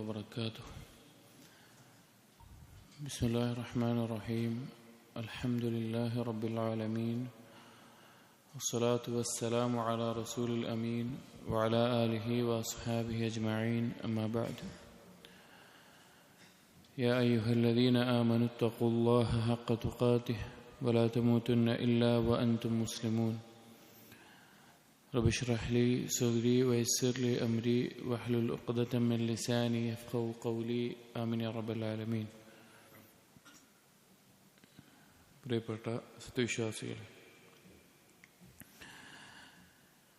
وبركاته. بسم الله الرحمن الرحيم. الحمد لله رب العالمين، والصلاة والسلام على رسول الأمين وعلى آله وأصحابه أجمعين، أما بعد. يا أيها الذين آمنوا اتقوا الله حق تقاته ولا تموتن إلا وأنتم مسلمون. رب اشرح لي صدري ويسر لي أمري واحلل عقدة من لساني يفقهوا قولي. آمين يا رب العالمين. പ്രിയപ്പെട്ട സത്യവിശ്വാസികളെ,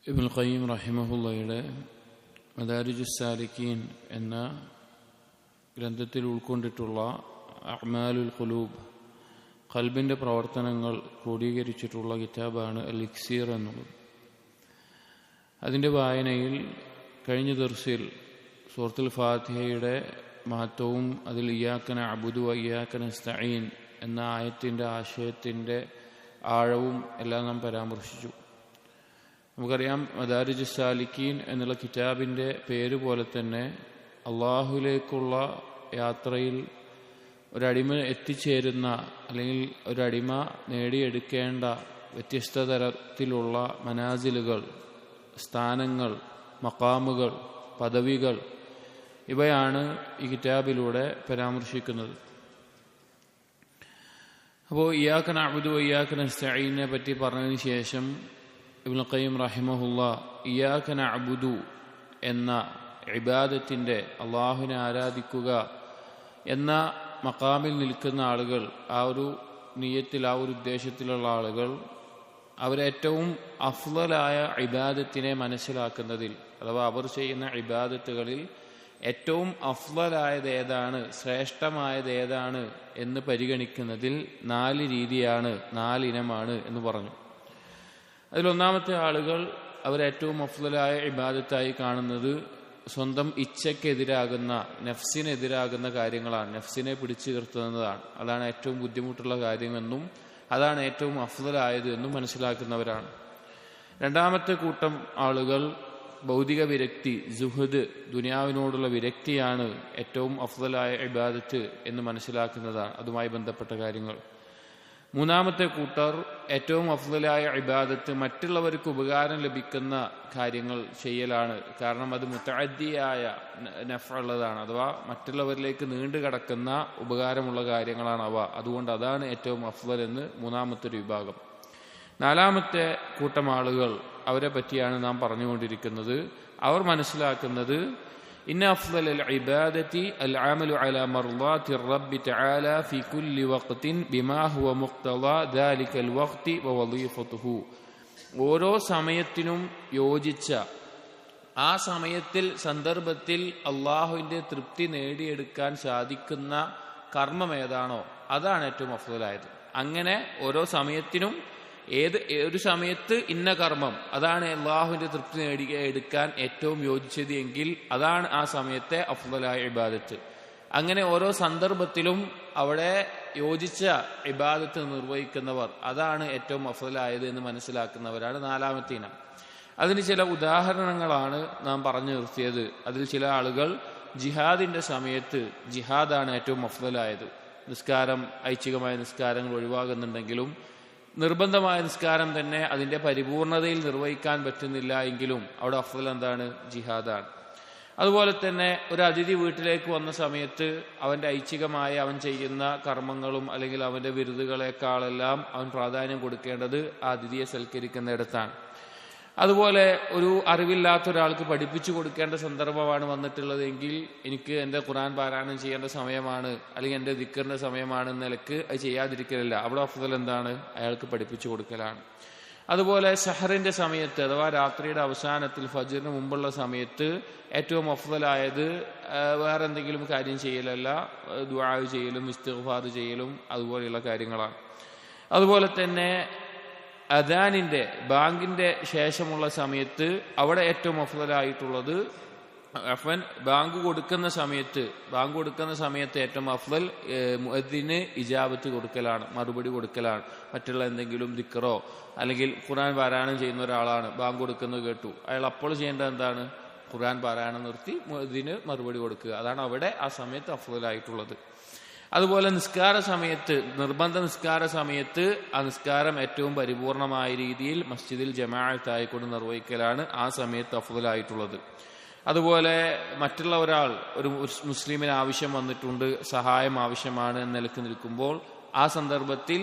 ഇബ്നുൽ ഖയ്യിം റഹിമഹുള്ളയുടെ മദാരിജുസ് സാലിക്കീൻ എന്ന ഗ്രന്ഥത്തിൽ ഉൾക്കൊണ്ടിട്ടുള്ള അഅ്മാലുൽ ഖുലൂബ്, ഖൽബിൻ്റെ പ്രവർത്തനങ്ങൾ ക്രോഡീകരിച്ചിട്ടുള്ള കിതാബാണ് അൽ ഇക്സീർ എന്നുള്ളത്. അതിൻ്റെ വായനയിൽ കഴിഞ്ഞ ദർസിൽ സൂറത്തുൽ ഫാത്തിഹയുടെ മഹത്വവും അതിൽ ഇയ്യാക നഅ്ബുദു വ ഇയ്യാക നസ്തഈൻ എന്ന ആയത്തിൻ്റെ ആശയത്തിൻ്റെ ആഴവും എല്ലാം നാം പരാമർശിച്ചു. നമുക്കറിയാം, മദാരിജുസ് സാലിക്കീൻ എന്നുള്ള കിതാബിൻ്റെ പേര് പോലെ തന്നെ അള്ളാഹുവിലേക്കുള്ള യാത്രയിൽ ഒരടിമ എത്തിച്ചേരുന്ന അല്ലെങ്കിൽ ഒരടിമ നേടിയെടുക്കേണ്ട വ്യത്യസ്ത തരത്തിലുള്ള മനാസിലുകൾ, സ്ഥാനങ്ങൾ, മഖാമുകൾ, പദവികൾ, ഇവയാണ് ഈ കിതാബിലൂടെ പരാമർശിക്കുന്നത്. അപ്പോൾ ഇയ്യാക നഅ്ബുദു വ ഇയ്യാക നസ്തഈനെ പറ്റി പറഞ്ഞതിന് ശേഷം ഇബ്നുൽ ഖയ്യിം റഹിമഹുല്ലാ ഇയ്യാക നഅ്ബുദു എന്ന ഇബാദത്തിൻ്റെ, അള്ളാഹുവിനെ ആരാധിക്കുക എന്ന മഖാമിൽ നിൽക്കുന്ന ആളുകൾ, ആ ഒരു നിയ്യത്തിൽ, ആ ഒരു ഉദ്ദേശത്തിലുള്ള ആളുകൾ, അവരേറ്റവും അഫ്ളലായ ഇബാദത്തിനെ മനസ്സിലാക്കുന്നതിൽ, അഥവാ അവർ ചെയ്യുന്ന ഇബാദത്തുകളിൽ ഏറ്റവും അഫ്ളലായത് ഏതാണ്, ശ്രേഷ്ഠമായത് ഏതാണ് എന്ന് പരിഗണിക്കുന്നതിൽ 4 രീതിയാണ്, 4 ഇനമാണ് എന്ന് പറഞ്ഞു. അതിലൊന്നാമത്തെ ആളുകൾ അവരേറ്റവും അഫ്ളലായ ഇബാദത്തായി കാണുന്നത് സ്വന്തം ഇച്ഛയ്ക്കെതിരാകുന്ന, നഫ്സിനെതിരാകുന്ന കാര്യങ്ങളാണ്, നഫ്സിനെ പിടിച്ചു നിർത്തുന്നതാണ്. അതാണ് ഏറ്റവും ബുദ്ധിമുട്ടുള്ള കാര്യമെന്നും അതാണ് ഏറ്റവും അഫ്ളലായത് എന്നും മനസ്സിലാക്കുന്നവരാണ്. രണ്ടാമത്തെ കൂട്ടം ആളുകൾ ഭൗതിക വിരക്തി, സുഹദ്, ദുനിയാവിനോടുള്ള വിരക്തിയാണ് ഏറ്റവും അഫ്ളലായ ഇബാദത്ത് എന്ന് മനസ്സിലാക്കുന്നതാണ്, അതുമായി ബന്ധപ്പെട്ട കാര്യങ്ങൾ. മൂന്നാമത്തെ കൂട്ടർ ഏറ്റവും അഫ്ളലായ ഇബാദത്ത് മറ്റുള്ളവർക്ക് ഉപകാരം ലഭിക്കുന്ന കാര്യങ്ങൾ ചെയ്യലാണ്. കാരണം അത് മുതഅദ്ദിയായ നഫ്ഉള്ളതാണ്, അഥവാ മറ്റുള്ളവരിലേക്ക് നീണ്ടു കടക്കുന്ന ഉപകാരമുള്ള കാര്യങ്ങളാണ് അവ. അതുകൊണ്ട് അതാണ് ഏറ്റവും അഫ്ളൽ എന്ന് മൂന്നാമത്തെ ഒരു വിഭാഗം. നാലാമത്തെ കൂട്ടം ആളുകൾ, അവരെ പറ്റിയാണ് നാം പറഞ്ഞുകൊണ്ടിരിക്കുന്നത്. അവർ മനസ്സിലാക്കുന്നത് ഇന്ന അഫ്ളൽ ഇബാദത്തി അൽ അമലു അലാ മർളാത്തി റബ്ബി തആല ഫി കുല്ലി വഖ്തിൻ ബിമാ ഹുവ മുഖ്തളാ ദാലികൽ വഖ്തി വ വളീഫതുഹു. ഓരോ സമയത്തിനും യോജിച്ച, ആ സമയത്തിൽ, സന്ദർഭത്തിൽ അള്ളാഹുവിൻ്റെ തൃപ്തി നേടിയെടുക്കാൻ സാധിക്കുന്ന കർമ്മം ഏതാണോ അതാണ് ഏറ്റവും അഫ്ളലായത്. അങ്ങനെ ഓരോ സമയത്തിനും ഒരു സമയത്ത് ഇന്ന കർമ്മം, അതാണ് അള്ളാഹുവിന്റെ തൃപ്തി നേടിയെടുക്കാൻ ഏറ്റവും യോജിച്ചത് എങ്കിൽ അതാണ് ആ സമയത്തെ അഫ്ളലായ ഇബാദത്ത്. അങ്ങനെ ഓരോ സന്ദർഭത്തിലും അവിടെ യോജിച്ച ഇബാദത്ത് നിർവഹിക്കുന്നവർ, അതാണ് ഏറ്റവും അഫ്ളലായത് എന്ന് മനസ്സിലാക്കുന്നവരാണ് നാലാമത്തെ ഇനം. അതിന് ചില ഉദാഹരണങ്ങളാണ് നാം പറഞ്ഞു നിർത്തിയത്. അതിൽ ചില ആളുകൾ ജിഹാദിന്റെ സമയത്ത് ജിഹാദാണ് ഏറ്റവും അഫ്ളലായത്. നിസ്കാരം, ഐച്ഛികമായ നിസ്കാരങ്ങൾ ഒഴിവാകുന്നുണ്ടെങ്കിലും നിർബന്ധമായ നിസ്കാരം തന്നെ അതിൻ്റെ പരിപൂർണതയിൽ നിർവഹിക്കാൻ പറ്റുന്നില്ല എങ്കിലും അവിടെ അഫ്ളൽ എന്താണ്? ജിഹാദാണ്. അതുപോലെ തന്നെ ഒരു അതിഥി വീട്ടിലേക്ക് വന്ന സമയത്ത് അവൻ്റെ ഐച്ഛികമായ അവൻ ചെയ്യുന്ന കർമ്മങ്ങളും അല്ലെങ്കിൽ അവൻ്റെ വിരുദുകളെക്കാളെല്ലാം അവൻ പ്രാധാന്യം കൊടുക്കേണ്ടത് ആ അതിഥിയെ സൽക്കരിക്കുന്നിടത്താണ്. അതുപോലെ ഒരു അറിവില്ലാത്ത ഒരാൾക്ക് പഠിപ്പിച്ചു കൊടുക്കേണ്ട സന്ദർഭമാണ് വന്നിട്ടുള്ളതെങ്കിൽ എനിക്ക് എൻ്റെ ഖുർആൻ പാരായണം ചെയ്യേണ്ട സമയമാണ് അല്ലെങ്കിൽ എൻ്റെ ദിക്റിൻ്റെ സമയമാണ് എന്ന നിലക്ക് അത് ചെയ്യാതിരിക്കലില്ല. അവിടെ അഫ്ളൽ എന്താണ്? അയാൾക്ക് പഠിപ്പിച്ചു കൊടുക്കലാണ്. അതുപോലെ സഹറിൻ്റെ സമയത്ത്, അഥവാ രാത്രിയുടെ അവസാനത്തിൽ, ഫജ്റിന് മുമ്പുള്ള സമയത്ത് ഏറ്റവും അഫ്ളലായത് വേറെ എന്തെങ്കിലും കാര്യം ചെയ്യലല്ല, ദുആ ചെയ്യലും ഇസ്തിഗ്ഫാർ ചെയ്യലും അതുപോലെയുള്ള കാര്യങ്ങളാണ്. അതുപോലെ തന്നെ അദാനിന്റെ, ബാങ്കിന്റെ ശേഷമുള്ള സമയത്ത് അവിടെ ഏറ്റവും അഫ്ളലായിട്ടുള്ളത് ബാങ്ക് കൊടുക്കുന്ന സമയത്ത് ഏറ്റവും അഫ്ളൽ മുഅദ്ദിന് ഇജാബത്ത് കൊടുക്കലാണ്, മറുപടി കൊടുക്കലാണ്. മറ്റുള്ള എന്തെങ്കിലും ദിക്റോ അല്ലെങ്കിൽ ഖുർആൻ പാരായണം ചെയ്യുന്ന ഒരാളാണ്, ബാങ്ക് കൊടുക്കുന്നത് കേട്ടു, അയാൾ അപ്പോൾ ചെയ്യേണ്ടത് എന്താണ്? ഖുർആൻ പാരായണം നിർത്തി മുഅദ്ദിന് മറുപടി കൊടുക്കുക. അതാണ് അവിടെ ആ സമയത്ത് അഫ്ളലായിട്ടുള്ളത്. അതുപോലെ നിസ്കാര സമയത്ത്, നിർബന്ധ നിസ്കാര സമയത്ത് ആ നിസ്കാരം ഏറ്റവും പരിപൂർണമായ രീതിയിൽ മസ്ജിദിൽ ജമാഅത്തായിക്കൊണ്ട് നിർവഹിക്കലാണ് ആ സമയത്ത് അഫ്ളലായിട്ടുള്ളത്. അതുപോലെ മറ്റുള്ള ഒരാൾ, ഒരു മുസ്ലിമിന് ആവശ്യം വന്നിട്ടുണ്ട്, സഹായം ആവശ്യമാണ് എന്ന നിലക്ക് നിൽക്കുമ്പോൾ ആ സന്ദർഭത്തിൽ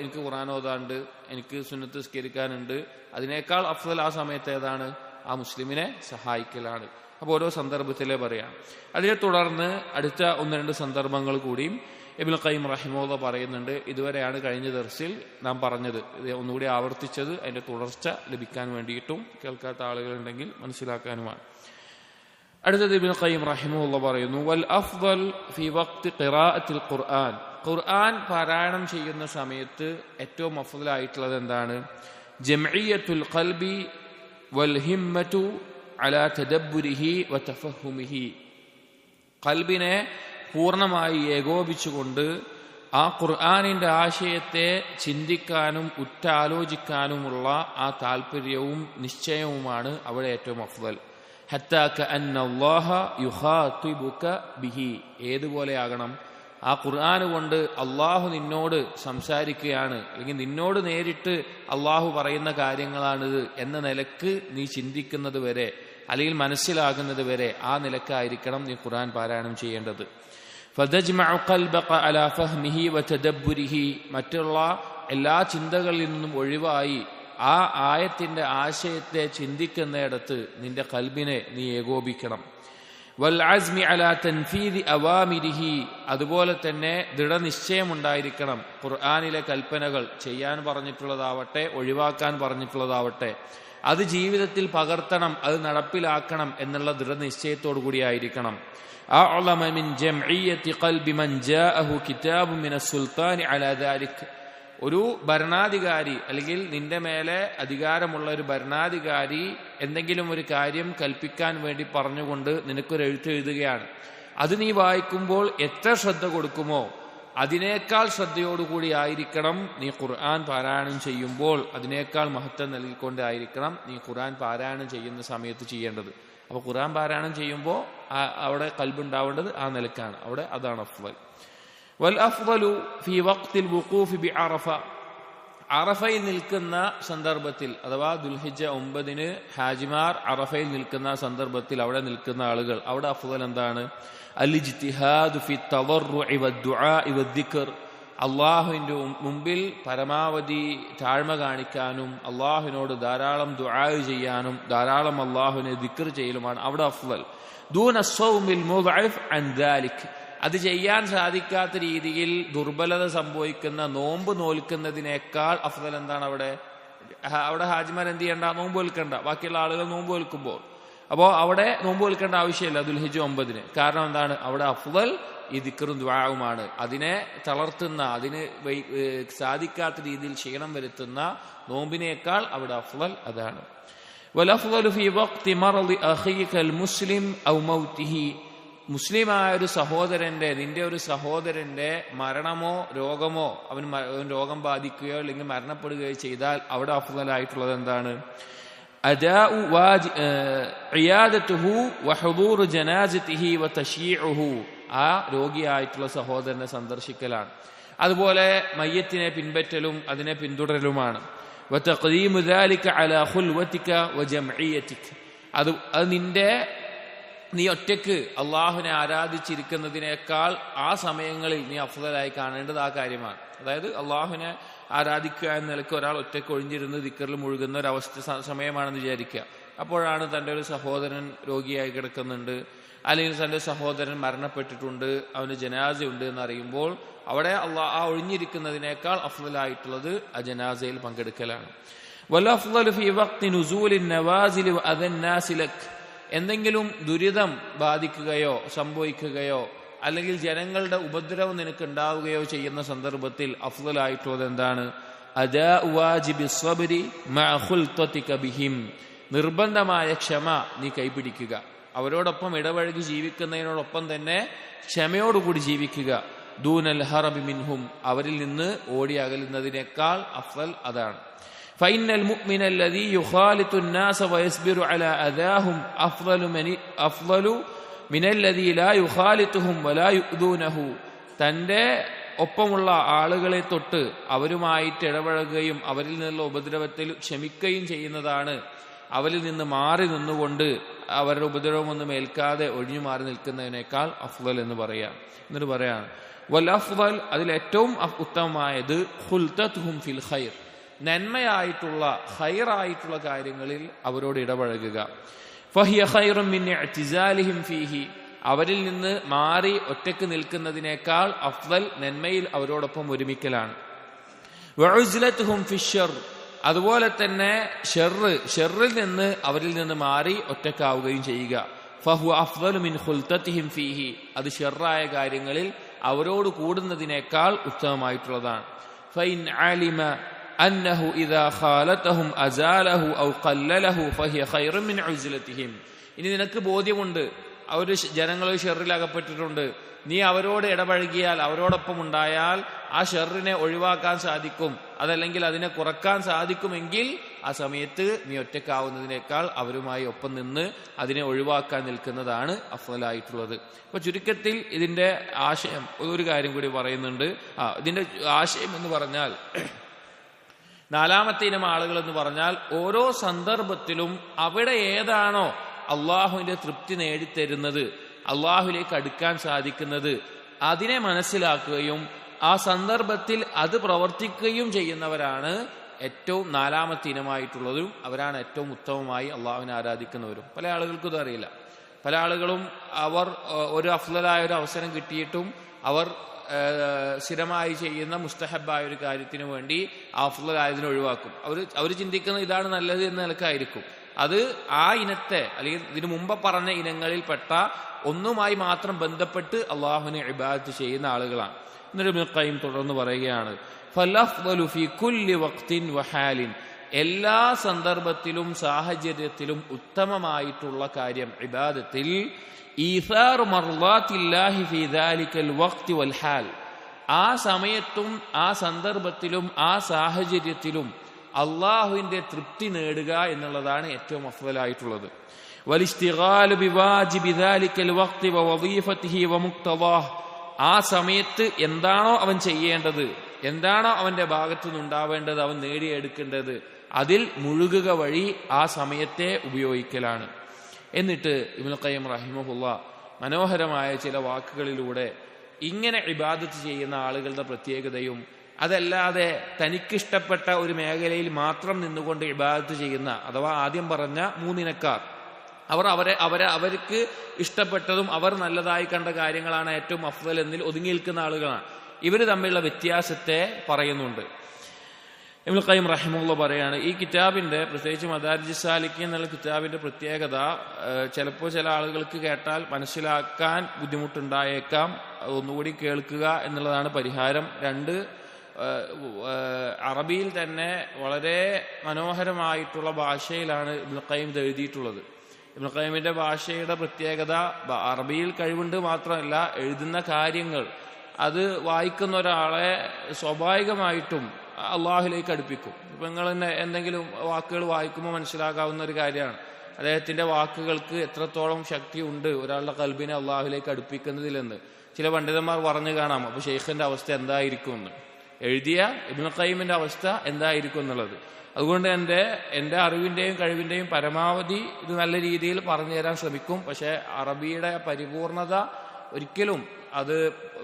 എനിക്ക് ഖുർആൻ ഓതാണ്ട്, എനിക്ക് സുന്നത്ത് നിസ്കരിക്കാനുണ്ട്, അതിനേക്കാൾ അഫ്ളൽ ആ സമയത്ത് ഏതാണ്? ആ മുസ്ലിമിനെ സഹായിക്കലാണ്. അപ്പോൾ ഓരോ സന്ദർഭത്തിലേ പറയാം. അതിനെ തുടർന്ന് അടുത്ത 1-2 സന്ദർഭങ്ങൾ കൂടിയും ഇബ്നുൽ ഖയ്യിം റഹിമഹുല്ലാഹ് പറയുന്നുണ്ട്. ഇതുവരെയാണ് കഴിഞ്ഞ ദർസിൽ നാം പറഞ്ഞത്. ഇത് ഒന്നുകൂടി ആവർത്തിച്ചത് അതിന്റെ തുടർച്ച ലഭിക്കാൻ വേണ്ടിയിട്ടും കേൾക്കാത്ത ആളുകളുണ്ടെങ്കിൽ മനസ്സിലാക്കാനുമാണ്. അടുത്തത് ഇബ്നുൽ ഖയ്യിം റഹിമഹുല്ലാഹ് പറയുന്നു, വൽ അഫ്ളൽ ഫി വഖ്തി ഖിറാഅത്തിൽ ഖുർആൻ, ഖുർആൻ പാരായണം ചെയ്യുന്ന സമയത്ത് ഏറ്റവും അഫ്ളലായിട്ടുള്ളത് എന്താണ്? ജംഇയ്യത്തുൽ ഖൽബി വൽ ഹിമ്മതു അലാ തദബ്ബുരിഹി വതഫഹുമിഹി, ഖൽബിനെ പൂർണ്ണമായി ഏകോപിച്ചുകൊണ്ട് ആ ഖുർആനിന്റെ ആശയത്തെ ചിന്തിക്കാനും ഉറ്റാലോചിക്കാനുമുള്ള ആ താല്പര്യവും നിശ്ചയവുമാണ് അവിടെ ഏറ്റവും അഫ്ളൽ. ഹത്താ കഅന്നല്ലാഹ യുഖാതിബുക ബിഹി, ഏതുപോലെയാകണം? ആ ഖുർആൻ കൊണ്ട് അള്ളാഹു നിന്നോട് സംസാരിക്കുകയാണ്, അല്ലെങ്കിൽ നിന്നോട് നേരിട്ട് അള്ളാഹു പറയുന്ന കാര്യങ്ങളാണിത് എന്ന നിലക്ക് നീ ചിന്തിക്കുന്നത് വരെ, അല്ലെങ്കിൽ മനസ്സിലാകുന്നത് വരെ ആ നിലക്കായിരിക്കണം നീ ഖുർആൻ പാരായണം ചെയ്യേണ്ടത്. ഫതജ്മഉ ഖൽബക അലാ ഫഹ്മിഹി വതദബ്ബുരിഹി, മറ്റുള്ള എല്ലാ ചിന്തകളിൽ നിന്നും ഒഴിവായി ആ ആയത്തിന്റെ ആശയത്തെ ചിന്തിക്കുന്നിടത്ത് നിന്റെ ഖൽബിനെ നീ ഏകോപിക്കണം. വൽ അസ്മി അലാ തൻഫീദി അവാമിരിഹി, അതുപോലെ തന്നെ ദൃഢനിശ്ചയമുണ്ടായിരിക്കണം. ഖുർആനിലെ കൽപ്പനകൾ ചെയ്യാൻ പറഞ്ഞിട്ടുള്ളതാവട്ടെ ഒഴിവാക്കാൻ പറഞ്ഞിട്ടുള്ളതാവട്ടെ അത് ജീവിതത്തിൽ പകർത്തണം, അത് നടപ്പിലാക്കണം എന്നുള്ള ദൃഢനിശ്ചയത്തോടു കൂടിയായിരിക്കണം. അഅ്ലമ മിൻ ജംഇയ്യത്തി ഖൽബി മൻ ജാഅഹു കിതാബുൻ മിനസ് സുൽത്താനി അലാ ദാലിക്, ഒരു ഭരണാധികാരി അല്ലെങ്കിൽ നിന്റെ മേലെ അധികാരമുള്ള ഒരു ഭരണാധികാരി എന്തെങ്കിലും ഒരു കാര്യം കൽപ്പിക്കാൻ വേണ്ടി പറഞ്ഞുകൊണ്ട് നിനക്കൊരു എഴുതുകയാണ്. അത് നീ വായിക്കുമ്പോൾ എത്ര ശ്രദ്ധ കൊടുക്കുമോ അതിനേക്കാൾ ശ്രദ്ധയോടുകൂടി ആയിരിക്കണം നീ ഖുർആൻ പാരായണം ചെയ്യുമ്പോൾ, അതിനേക്കാൾ മഹത്വം നൽകിക്കൊണ്ടായിരിക്കണം നീ ഖുർആൻ പാരായണം ചെയ്യുന്ന സമയത്ത് ചെയ്യേണ്ടത്. അപ്പോൾ ഖുർആൻ പാരായണം ചെയ്യുമ്പോൾ അവിടെ ഖൽബുണ്ടാവേണ്ടത് ആ നിലക്കാണ്. അവിടെ അതാണ് അഫ്ളൽ. വൽ അഫ്ളലു ഫി വഖ്തിൽ വുഖൂഫി ബി അറഫ, അറഫയിൽ നിൽക്കുന്ന സന്ദർഭത്തിൽ, അഥവാ ദുൽഹിജ്ജ 9 ഹാജിമാർ അറഫയിൽ നിൽക്കുന്ന സന്ദർഭത്തിൽ അവിടെ നിൽക്കുന്ന ആളുകൾ, അവിടെ അഫ്ളൽ എന്താണ്? അൽ ഇജ്തിഹാദു ഫി തദർറുഇ വദ്ദുആഇ വദ്ദിക്ർ, അള്ളാഹുവിന്റെ മുമ്പിൽ പരമാവധി താഴ്മ കാണിക്കാനും അള്ളാഹുവിനോട് ധാരാളം ദുആ ചെയ്യാനും ധാരാളം അള്ളാഹുവിനെ ദിക്ർ ചെയ്യലുമാണ് അവിടെ അഫ്ളൽ. ദൂന സ്വൗമിൽ മുദ്അഫ് അൻ ദാലിക്, അത് ചെയ്യാൻ സാധിക്കാത്ത രീതിയിൽ ദുർബലത സംഭവിക്കുന്ന നോമ്പ് നോൽക്കുന്നതിനേക്കാൾ അഫ്ളൽ എന്താണ്? അവിടെ ഹാജിമാർ എന്ത് ചെയ്യണ്ട? നോമ്പ് നോൽക്കണ്ട. ബാക്കിയുള്ള ആളുകൾ നോമ്പ് നോൽക്കുമ്പോൾ, അപ്പോൾ അവിടെ നോമ്പ് നോൽക്കേണ്ട ആവശ്യമില്ല ദുൽഹിജ്ജ 9. കാരണം എന്താണ്? അവിടെ അഫ്ളൽ ഈ ദിക്റും ദുആവുമാണ്. അതിനെ തളർത്തുന്ന, അതിന് സാധിക്കാത്ത രീതിയിൽ ക്ഷീണം വരുത്തുന്ന നോമ്പിനേക്കാൾ അവിടെ അഫ്ളൽ അതാണ്. വൽ അഫ്ളലു ഫീ വഖ്തി മർളി അഖീകൽ മുസ്ലിം ഔ മൗതിഹി, മുസ്ലിമായ ഒരു സഹോദരന്റെ, നിന്റെ ഒരു സഹോദരന്റെ മരണമോ രോഗമോ, അവൻ രോഗം ബാധിക്കുകയോ അല്ലെങ്കിൽ മരണപ്പെടുകയോ ചെയ്താൽ അവിടെ അഫ്ളലായിട്ടുള്ളത് എന്താണ്? അദാഉ ഇയാദതുഹു വഹുദൂറു ജനാസതിഹി വതശീഉഹു, ആ രോഗിയായിട്ടുള്ള സഹോദരനെ സന്ദർശിക്കലാണ്. അതുപോലെ മയ്യത്തിനെ പിൻപറ്റലും അതിനെ പിന്തുടരലുമാണ്. വതഖദീമു ദാലിക അലാ ഖുൽവതിക വജംഇയ്യതിക, അത് നീ ഒറ്റയ്ക്ക് അള്ളാഹുവിനെ ആരാധിച്ചിരിക്കുന്നതിനേക്കാൾ ആ സമയങ്ങളിൽ നീ അഫ്ളലായി കാണേണ്ടത് ആ കാര്യമാണ്. അതായത് അള്ളാഹുവിനെ ആരാധിക്കുക എന്ന നിലയ്ക്ക് ഒരാൾ ഒറ്റയ്ക്ക് ഒഴിഞ്ഞിരുന്ന് ദിക്റിൽ മുഴുകുന്ന ഒരവസ്ഥ സമയമാണെന്ന് വിചാരിക്കുക. അപ്പോഴാണ് തൻ്റെ ഒരു സഹോദരൻ രോഗിയായി കിടക്കുന്നുണ്ട്, അല്ലെങ്കിൽ തൻ്റെ സഹോദരൻ മരണപ്പെട്ടിട്ടുണ്ട്, അവന് ജനാസയുണ്ട് എന്നറിയുമ്പോൾ അവിടെ ആ ഒഴിഞ്ഞിരിക്കുന്നതിനേക്കാൾ അഫ്ളലായിട്ടുള്ളത് ആ ജനാസയിൽ പങ്കെടുക്കലാണ്. വൽ അഫ്ളലു ഫീ വഖ്തി നുസൂലിൻ നവാസിൽ വഅദൻ നാസി ലക്, എന്തെങ്കിലും ദുരിതം ബാധിക്കുകയോ സംഭവിക്കുകയോ അല്ലെങ്കിൽ ജനങ്ങളുടെ ഉപദ്രവം നിനക്ക് ഉണ്ടാവുകയോ ചെയ്യുന്ന സന്ദർഭത്തിൽ അഫ്ളലായിട്ടുള്ളത് എന്താണ്? അദാഉ വാജിബി സ്വബ്രി മഅ ഖുൽതതിക ബിഹിം, നിർബന്ധമായ ക്ഷമ നീ കൈപിടിക്കുക. അവരോടൊപ്പം ഇടപഴകി ജീവിക്കുന്നതിനോടൊപ്പം തന്നെ ക്ഷമയോടുകൂടി ജീവിക്കുക. ദൂനൽ ഹറബി മിൻഹും, അവരിൽ നിന്ന് ഓടി അകലുന്നതിനേക്കാൾ അഫ്ളൽ അതാണ്. فإن المؤمن الذي يخالط الناس ويصبر على أذاهم أفضل من الذي لا يخالطهم ولا يؤذونه. തൻ്റെ ഒപ്പമുള്ള ആളുകളെ തൊട്ട് അവരുമായിട്ട് ഇടപഴകുകയും അവരിൽ നിന്നുള്ള ഉപദ്രവത്തിൽ ക്ഷമിക്കുകയും ചെയ്യുന്നതാണ് അവരിൽ നിന്ന് മാറി നിന്നുകൊണ്ട് അവരുടെ ഉപദ്രവമൊന്നും ഏൽക്കാതെ ഒഴിഞ്ഞു മാറി നിൽക്കുന്നതിനേക്കാൾ അഫ്ളൽ എന്ന് പറയാം. എന്നിട്ട് പറയാണ് വൽ അഫ്ളൽ, അതിലേറ്റവും ഉത്തമമായത് ഖുൽതതുഹും ഫിൽ ഖൈർ, നന്മയായിട്ടുള്ള ഖൈറായിട്ടുള്ള കാര്യങ്ങളിൽ അവരോട് ഇടപഴകുക. ഫഹിയ ഖൈറും മിൻ ഇഅ്തിസാലിഹിം ഫീഹി, അവരിൽ നിന്ന് മാറി ഒറ്റക്ക് നിൽക്കുന്നതിനേക്കാൾ അഫ്ളൽ നന്മയിൽ അവരോടൊപ്പം ഒരുമിക്കലാണ്. വഉസ്ലതുഹും ഫിശ്ശർ, അതുപോലെ തന്നെ ഷെറിൽ നിന്ന് അവരിൽ നിന്ന് മാറി ഒറ്റക്കാവുകയും ചെയ്യുക. ഫഹുവ അഫ്ളലു മിൻ ഖുൽതതിഹിം ഫീഹി, അത് ഷെറായ കാര്യങ്ങളിൽ അവരോട് കൂടുന്നതിനേക്കാൾ ഉത്തമമായിട്ടുള്ളതാണ്. ഫഇൻ അലിമ അന്നഹു ഇദാ ഖാലതഹും അസാലഹു ഔ ഖല്ലലഹു ഫഹിയ ഖൈറുൻ മിൻ ഉസ്ലതിഹിം. ഇനി നിനക്ക് ബോധ്യമുണ്ട് അവർ ജനങ്ങൾ ഷെറിൽ അകപ്പെട്ടിട്ടുണ്ട്, നീ അവരോട് ഇടപഴകിയാൽ അവരോടൊപ്പം ഉണ്ടായാൽ ആ ഷെറിനെ ഒഴിവാക്കാൻ സാധിക്കും, അതല്ലെങ്കിൽ അതിനെ കുറക്കാൻ സാധിക്കുമെങ്കിൽ ആ സമയത്ത് നീ ഒറ്റക്കാവുന്നതിനേക്കാൾ അവരുമായി ഒപ്പം നിന്ന് അതിനെ ഒഴിവാക്കാൻ നിൽക്കുന്നതാണ് അഫ്ളലായിട്ടുള്ളത്. അപ്പൊ ചുരുക്കത്തിൽ ഇതിന്റെ ആശയം ഒരു കാര്യം കൂടി പറയുന്നുണ്ട്. ഇതിന്റെ ആശയം എന്ന് പറഞ്ഞാൽ, നാലാമത്തെ ഇനം ആളുകൾ എന്ന് പറഞ്ഞാൽ ഓരോ സന്ദർഭത്തിലും അവിടെ ഏതാണോ അള്ളാഹുവിന്റെ തൃപ്തി നേടിത്തരുന്നത്, അള്ളാഹുലേക്ക് അടുക്കാൻ സാധിക്കുന്നത്, അതിനെ മനസ്സിലാക്കുകയും ആ സന്ദർഭത്തിൽ അത് പ്രവർത്തിക്കുകയും ചെയ്യുന്നവരാണ് ഏറ്റവും നാലാമത്തെ ഇനമായിട്ടുള്ളതും അവരാണ് ഏറ്റവും ഉത്തമമായി അള്ളാഹുവിനെ ആരാധിക്കുന്നവരും. പല ആളുകൾക്കും ഇത് അറിയില്ല. പല ആളുകളും അവർ ഒരു അഫ്ളലായ ഒരു അവസരം കിട്ടിയിട്ടും അവർ സ്ഥിരമായി ചെയ്യുന്ന മുസ്തഹബായ ഒരു കാര്യത്തിന് വേണ്ടി ആ അഫ്ളലായതിനെ ഒഴിവാക്കും. അവർ ചിന്തിക്കുന്നത് ഇതാണ് നല്ലത് എന്ന നിലക്കായിരിക്കും. അത് ആ ഇനത്തെ അല്ലെങ്കിൽ ഇതിനു മുമ്പ് പറഞ്ഞ ഇനങ്ങളിൽപ്പെട്ട ഒന്നുമായി മാത്രം ബന്ധപ്പെട്ട് അള്ളാഹുവിനെ ഇബാദത്ത് ചെയ്യുന്ന ആളുകളാണ്. എന്നിട്ട് ഇബ്നുൽ ഖയ്യിം തുടർന്ന് പറയുകയാണ്, ഫലഫ്ളു ഫീ കുല്ലി വഖ്തിൻ വഹാലിൻ, എല്ലാ സന്ദർഭത്തിലും സാഹചര്യത്തിലും ഉത്തമമായിട്ടുള്ള കാര്യം ഇബാദത്തിൽ ഈസാറു മർളാത്തില്ലാഹി ഫീ ദാലികൽ വഖ്തി വൽ ഹാൽ, ആ സമയത്തും ആ സന്ദർഭത്തിലും ആ സാഹചര്യത്തിലും അള്ളാഹുവിന്റെ തൃപ്തി നേടുക എന്നുള്ളതാണ് ഏറ്റവും അഫ്ളലായിട്ടുള്ളത്. വലിസ്തിഗാലു ബിവാജിബി ദാലികൽ വഖ്തി വവദീഫതിഹി വമുഖ്തദാഹ്, ആ സമയത്ത് എന്താണോ അവൻ ചെയ്യേണ്ടത്, എന്താണോ അവന്റെ ഭാഗത്തു നിന്നുണ്ടാവേണ്ടത്, അവൻ നേടിയെടുക്കേണ്ടത്, അതിൽ മുഴുകുക വഴി ആ സമയത്തെ ഉപയോഗിക്കലാണ്. എന്നിട്ട് ഇബ്നുൽ ഖയ്യിം റഹിമഹുല്ലാഹ് മനോഹരമായ ചില വാക്കുകളിലൂടെ ഇങ്ങനെ ഇബാദത്ത് ചെയ്യുന്ന ആളുകളുടെ പ്രത്യേകതയും അതല്ലാതെ തനിക്കിഷ്ടപ്പെട്ട ഒരു മേഖലയിൽ മാത്രം നിന്നുകൊണ്ട് ഇബാദത്ത് ചെയ്യുന്ന, അഥവാ ആദ്യം പറഞ്ഞ മൂന്നിനക്കാർ, അവർക്ക് ഇഷ്ടപ്പെട്ടതും അവർ നല്ലതായി കണ്ട കാര്യങ്ങളാണ് ഏറ്റവും അഫ്ളൽ എന്നിൽ ഒതുങ്ങി നിൽക്കുന്ന ആളുകളാണ്. ഇവർ തമ്മിലുള്ള വ്യത്യാസത്തെ പറയുന്നുണ്ട്. ഇബ്നുൽ ഖയ്യിം റഹിമഹുല്ലാഹ് പറയാണ്, ഈ കിതാബിന്റെ പ്രത്യേകിച്ച് മദാരിജുസ് സാലിക്കീൻ എന്നുള്ള കിതാബിന്റെ പ്രത്യേകത ചിലപ്പോൾ ചില ആളുകൾക്ക് കേട്ടാൽ മനസ്സിലാക്കാൻ ബുദ്ധിമുട്ടുണ്ടായേക്കാം. ഒന്നുകൂടി കേൾക്കുക എന്നുള്ളതാണ് പരിഹാരം. രണ്ട്, അറബിയിൽ തന്നെ വളരെ മനോഹരമായിട്ടുള്ള ഭാഷയിലാണ് ഇബ്നുൽ ഖയ്യിം ഇത് എഴുതിയിട്ടുള്ളത്. ഇബ്നുൽ ഖയ്യിമിന്റെ ഭാഷയുടെ പ്രത്യേകത അറബിയിൽ കഴിവുണ്ട് മാത്രമല്ല, എഴുതുന്ന കാര്യങ്ങൾ അത് വായിക്കുന്ന ഒരാളെ സ്വാഭാവികമായിട്ടും അള്ളാഹുലേക്ക് അടുപ്പിക്കും. ഇപ്പൊ നിങ്ങൾ എന്തെങ്കിലും വാക്കുകൾ വായിക്കുമ്പോൾ മനസ്സിലാക്കാവുന്ന ഒരു കാര്യമാണ് അദ്ദേഹത്തിന്റെ വാക്കുകൾക്ക് എത്രത്തോളം ശക്തി ഉണ്ട് ഒരാളുടെ ഖൽബിനെ അള്ളാഹുലേക്ക് അടുപ്പിക്കുന്നതിലെന്ന് ചില പണ്ഡിതന്മാർ പറഞ്ഞു കാണാം. അപ്പൊ ഷെയ്ഖിന്റെ അവസ്ഥ എന്തായിരിക്കും എന്ന്, എഴുതിയ ഇബ്നുൽ ഖയ്യിമിന്റെ അവസ്ഥ എന്തായിരിക്കും എന്നുള്ളത്. അതുകൊണ്ട് എൻ്റെ അറിവിന്റെയും കഴിവിന്റെയും പരമാവധി ഇത് നല്ല രീതിയിൽ പറഞ്ഞു തരാൻ ശ്രമിക്കും. പക്ഷെ അറബിയുടെ പരിപൂർണത ഒരിക്കലും അത്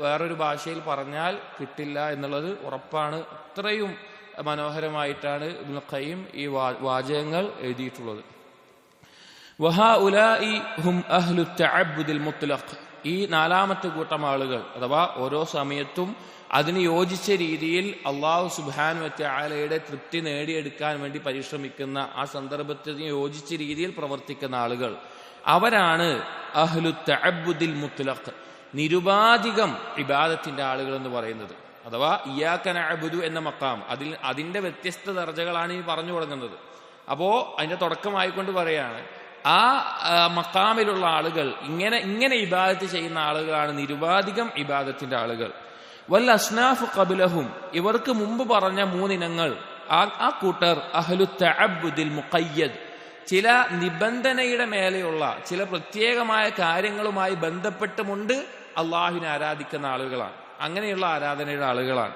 വേറൊരു ഭാഷയിൽ പറഞ്ഞാൽ കിട്ടില്ല എന്നുള്ളത് ഉറപ്പാണ്. അത്രയും മനോഹരമായിട്ടാണ് ഇബ്നുൽ ഖയ്യിം ഈ വാചകങ്ങൾ എഴുതിയിട്ടുള്ളത്. വഹഉലാഇ ഹും അഹ്ലു തഅബ്ബുദിൽ മുത്ലഖ്, ഈ നാലാമത്തെ കൂട്ടം ആളുകൾ അഥവാ ഓരോ സമയത്തും അതിന് യോജിച്ച രീതിയിൽ അല്ലാഹു സുബ്ഹാനഹു വ തആലയുടെ തൃപ്തി നേടിയെടുക്കാൻ വേണ്ടി പരിശ്രമിക്കുന്ന, ആ സന്ദർഭത്തിന് യോജിച്ച രീതിയിൽ പ്രവർത്തിക്കുന്ന ആളുകൾ, അവരാണ് അഹ്ലു തഅബ്ബുദിൽ മുത്ലഖ്, നിരുപാധികം ഇബാദത്തിന്റെ ആളുകൾ എന്ന് പറയുന്നത്. അഥവാ ഇയ്യാക നഅ്ബുദു എന്ന മഖാം, അതിന്റെ വ്യത്യസ്ത ദർജകളാണ് ഈ പറഞ്ഞു തുടങ്ങുന്നത്. അപ്പോ അതിന്റെ തുടക്കമായിക്കൊണ്ട് പറയാണ്, ആ മഖാമിലുള്ള ആളുകൾ ഇങ്ങനെ ഇബാദത്ത് ചെയ്യുന്ന ആളുകളാണ് നിരുപാധികം ഇബാദത്തിന്റെ ആളുകൾ. വൽ അസ്നാഫ് ഖബ്ലഹും, ഇവർക്ക് മുമ്പ് പറഞ്ഞ മൂന്നിനങ്ങൾ ആ കൂട്ടർ അഹ്ലു തഅബ്ബുദിൽ മുഖയ്യദ്, ചില നിബന്ധനയുടെ മേലെയുള്ള ചില പ്രത്യേകമായ കാര്യങ്ങളുമായി ബന്ധപ്പെട്ടുമുണ്ട് അള്ളാഹുവിനെ ആരാധിക്കുന്ന ആളുകളാണ്, അങ്ങനെയുള്ള ആരാധനയുടെ ആളുകളാണ്.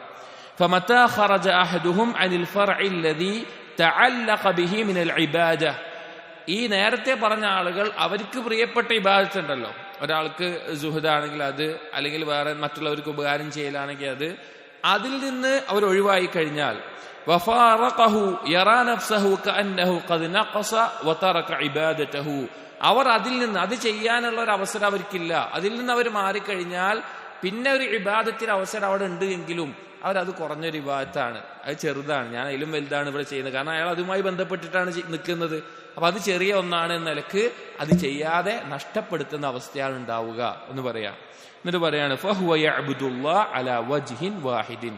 فمتى خرج أحدهم عن الفرع الذي تعلق به من العبادة, ഈ നേരത്തെ പറഞ്ഞ ആളുകൾ അവർക്ക് പ്രിയപ്പെട്ട ഇബാദത്ത് ഉണ്ടല്ലോ, ഒരാൾക്ക് സുഹദാണെങ്കിൽ അത്, അല്ലെങ്കിൽ വേറെ മറ്റുള്ളവർക്ക് ഉപകാരം ചെയ്യലാണെങ്കിൽ അത്, അതിൽ നിന്ന് അവർ ഒഴിവായി കഴിഞ്ഞാൽ വഫാറഖഹു യറാ നഫ്സഹു കഅന്നഹു ഖദ് നഖസ വതറക ഇബാദതഹു, അവർ അതിൽ നിന്ന് അത് ചെയ്യാനുള്ള ഒരു അവസരം അവർക്കില്ല, അതിൽ നിന്ന് അവർ മാറിക്കഴിഞ്ഞാൽ പിന്നെ ഒരു ഇബാദത്തിന് അവസരം അവിടെ ഉണ്ട് എങ്കിലും അവരത് കുറഞ്ഞൊരു ഇബാദത്താണ്, അത് ചെറുതാണ്, ഞാൻ അതിലും വലുതാണ് ഇവിടെ ചെയ്യുന്നത്, കാരണം അയാൾ അതുമായി ബന്ധപ്പെട്ടിട്ടാണ് നിൽക്കുന്നത്. അപ്പൊ അത് ചെറിയ ഒന്നാണ് എന്ന നിലക്ക് അത് ചെയ്യാതെ നഷ്ടപ്പെടുത്തുന്ന അവസ്ഥയാണ് ഉണ്ടാവുക എന്ന് പറയാം. എന്നിട്ട് പറയാണ് ഫഹുവ യഅ്ബുദുല്ലാഹ അലാ വജ്ഹിൻ വാഹിദിൻ,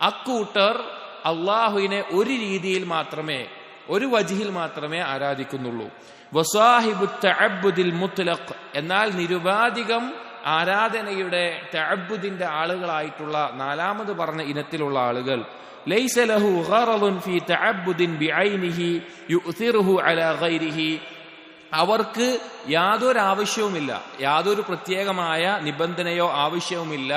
അക്കൂട്ടർ അള്ളാഹുവിനെ ഒരു രീതിയിൽ മാത്രമേ, ഒരു വജ്ഹിൽ മാത്രമേ ആരാധിക്കുന്നുള്ളൂ. വസാഹിബു തഅബ്ബുദിൽ മുത്ലഖ്, എന്നാൽ നിരുപാധികം ആരാധനയുടെ തഅബ്ബുദിന്റെ ആളുകളായിട്ടുള്ള നാലാമത് പറഞ്ഞ ഇനത്തിലുള്ള ആളുകൾ ലൈസ ലഹു ഗറദുൻ ഫീ തഅബ്ബുദിൻ ബിഐനിഹി യുഅ്തിറുഹു അലാ ഗൈരിഹി, അവർക്ക് യാതൊരു ആവശ്യവുമില്ല, യാതൊരു പ്രത്യേകമായ നിബന്ധനയോ ആവശ്യവുമില്ല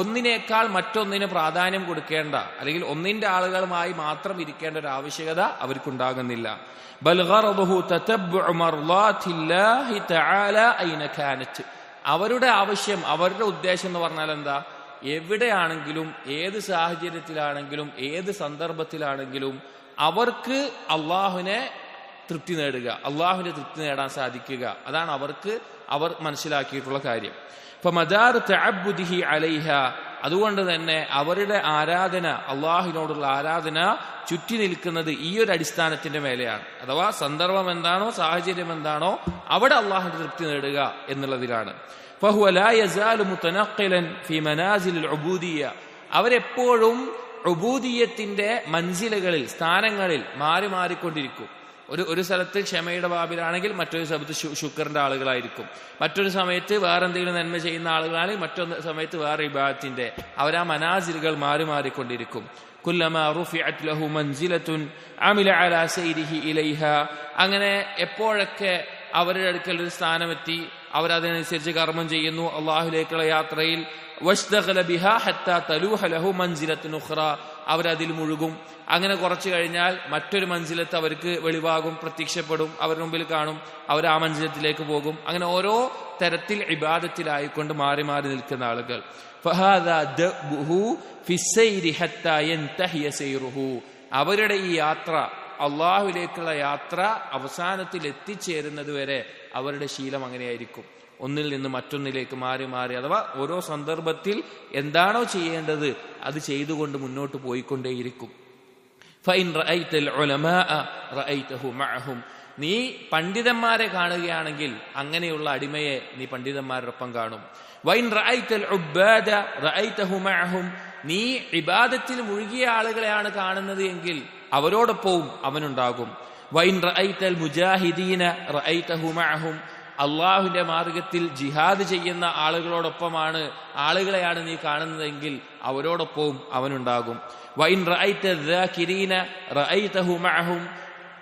ഒന്നിനേക്കാൾ മറ്റൊന്നിന് പ്രാധാന്യം കൊടുക്കേണ്ട, അല്ലെങ്കിൽ ഒന്നിന്റെ ആളുകളുമായി മാത്രം ഇരിക്കേണ്ട ഒരു ആവശ്യകത അവർക്കുണ്ടാകുന്നില്ല. ബൽ ഗറദുഹു തതബ്ബുഉ മർളാത്തില്ലാഹി തആല ഐന കാനത്, അവരുടെ ആവശ്യം, അവരുടെ ഉദ്ദേശം എന്ന് പറഞ്ഞാൽ എന്താ, എവിടെയാണെങ്കിലും ഏത് സാഹചര്യത്തിലാണെങ്കിലും ഏത് സന്ദർഭത്തിലാണെങ്കിലും അവർക്ക് അള്ളാഹുവിനെ തൃപ്തി നേടുക, അള്ളാഹുവിന്റെ തൃപ്തി നേടാൻ സാധിക്കുക, അതാണ് അവർ മനസ്സിലാക്കിയിട്ടുള്ള കാര്യം. ഫമദാറു തഅബ്ബുദിഹി അലൈഹ, അതുകൊണ്ട് തന്നെ അവരുടെ ആരാധന, അള്ളാഹുവിനോടുള്ള ആരാധന ചുറ്റി നിൽക്കുന്നത് ഈ ഒരു അടിസ്ഥാനത്തിന്റെ മേലെയാണ്. അഥവാ സന്ദർഭം എന്താണോ, സാഹചര്യം എന്താണോ, അവിടെ അള്ളാഹുവിന്റെ തൃപ്തി നേടുക എന്നുള്ളതിലാണ്. ഫഹുവ ലാ യസാലു മുതനഖിലൻ ഫീ മനാസിലിൽ ഉബൂദിയ്യ, അവരെപ്പോഴും ഉബൂദിയ്യത്തിന്റെ മൻസിലുകളിൽ, സ്ഥാനങ്ങളിൽ മാറി മാറിക്കൊണ്ടിരിക്കും. ഒരു സ്ഥലത്ത് ക്ഷമയുടെ ബാബിലാണെങ്കിൽ മറ്റൊരു സ്ഥലത്ത് ശുക്റിന്റെ ആളുകളായിരിക്കും, മറ്റൊരു സമയത്ത് വേറെ എന്തെങ്കിലും നന്മ ചെയ്യുന്ന ആളുകളാണെങ്കിൽ മറ്റൊരു സമയത്ത് വേറെ ഇബാദത്തിന്റെ, അവരാ മനാസിലുകൾ മാറി മാറിക്കൊണ്ടിരിക്കും. കുല്ലമാ റുഫിഅത് ലഹു മൻസിലത്തുൻ അമില അലാ സൈരിഹി ഇലൈഹ, അങ്ങനെ എപ്പോഴൊക്കെ അവരുടെ അടുക്കൽ ഒരു സ്ഥാനമെത്തി അവരതിനനുസരിച്ച് കർമ്മം ചെയ്യുന്നു അള്ളാഹുലേക്കുള്ള യാത്രയിൽ, വഷ്തഗല ബിഹാ ഹത്താ തലൂഹ ലഹു മൻസിലത്തുൻ ഉഖ്റ, അവരതിൽ മുഴുകും. അങ്ങനെ കുറച്ചു കഴിഞ്ഞാൽ മറ്റൊരു മൻസിലത്ത് അവർക്ക് വെളിവാകും, പ്രത്യക്ഷപ്പെടും, അവരുടെ മുമ്പിൽ കാണും, അവർ ആ മൻസിലത്തിലേക്ക് പോകും. അങ്ങനെ ഓരോ തരത്തിൽ ഇബാദത്തിലായിക്കൊണ്ട് മാറി മാറി നിൽക്കുന്ന ആളുകൾ. ഫഹാദാ ദഅ്ബുഹു ഫിസ്സൈരി ഹത്താ യൻതഹിയ സൈറുഹു, അവരുടെ ഈ യാത്ര, അള്ളാഹുവിലേക്കുള്ള യാത്ര അവസാനത്തിൽ എത്തിച്ചേരുന്നത് വരെ അവരുടെ ശീലം അങ്ങനെയായിരിക്കും, ഒന്നിൽ നിന്ന് മറ്റൊന്നിലേക്ക് മാറി മാറി, അഥവാ ഓരോ സന്ദർഭത്തിൽ എന്താണോ ചെയ്യേണ്ടത് അത് ചെയ്തുകൊണ്ട് മുന്നോട്ട് പോയിക്കൊണ്ടേയിരിക്കും. ഫഇൻ റഅയ്തൽ ഉലമാഅ റഅയ്തഹു മഅഹും, നീ പണ്ഡിതന്മാരെ കാണുകയാണെങ്കിൽ അങ്ങനെയുള്ള അടിമയെ നീ പണ്ഡിതന്മാരോടൊപ്പം കാണും. വഇൻ റഅയ്തൽ ഉബ്ബാദ റഅയ്തഹു മഅഹും, നീ ഇബാദത്തിൽ മുഴുകിയ ആളുകളെയാണ് കാണുന്നത് എങ്കിൽ അവരോടൊപ്പവും അവനുണ്ടാകും. വഇൻ റഅയ്തൽ മുജാഹിദീന റഅയ്തഹു മഅഹും, അള്ളാഹുവിന്റെ മാർഗത്തിൽ ജിഹാദ് ചെയ്യുന്ന ആളുകളെയാണ് നീ കാണുന്നതെങ്കിൽ അവരോടൊപ്പവും അവനുണ്ടാകും. വഇൻ റഅയ്ത ദാകിരീന റഅയ്തഹു മഅഹും,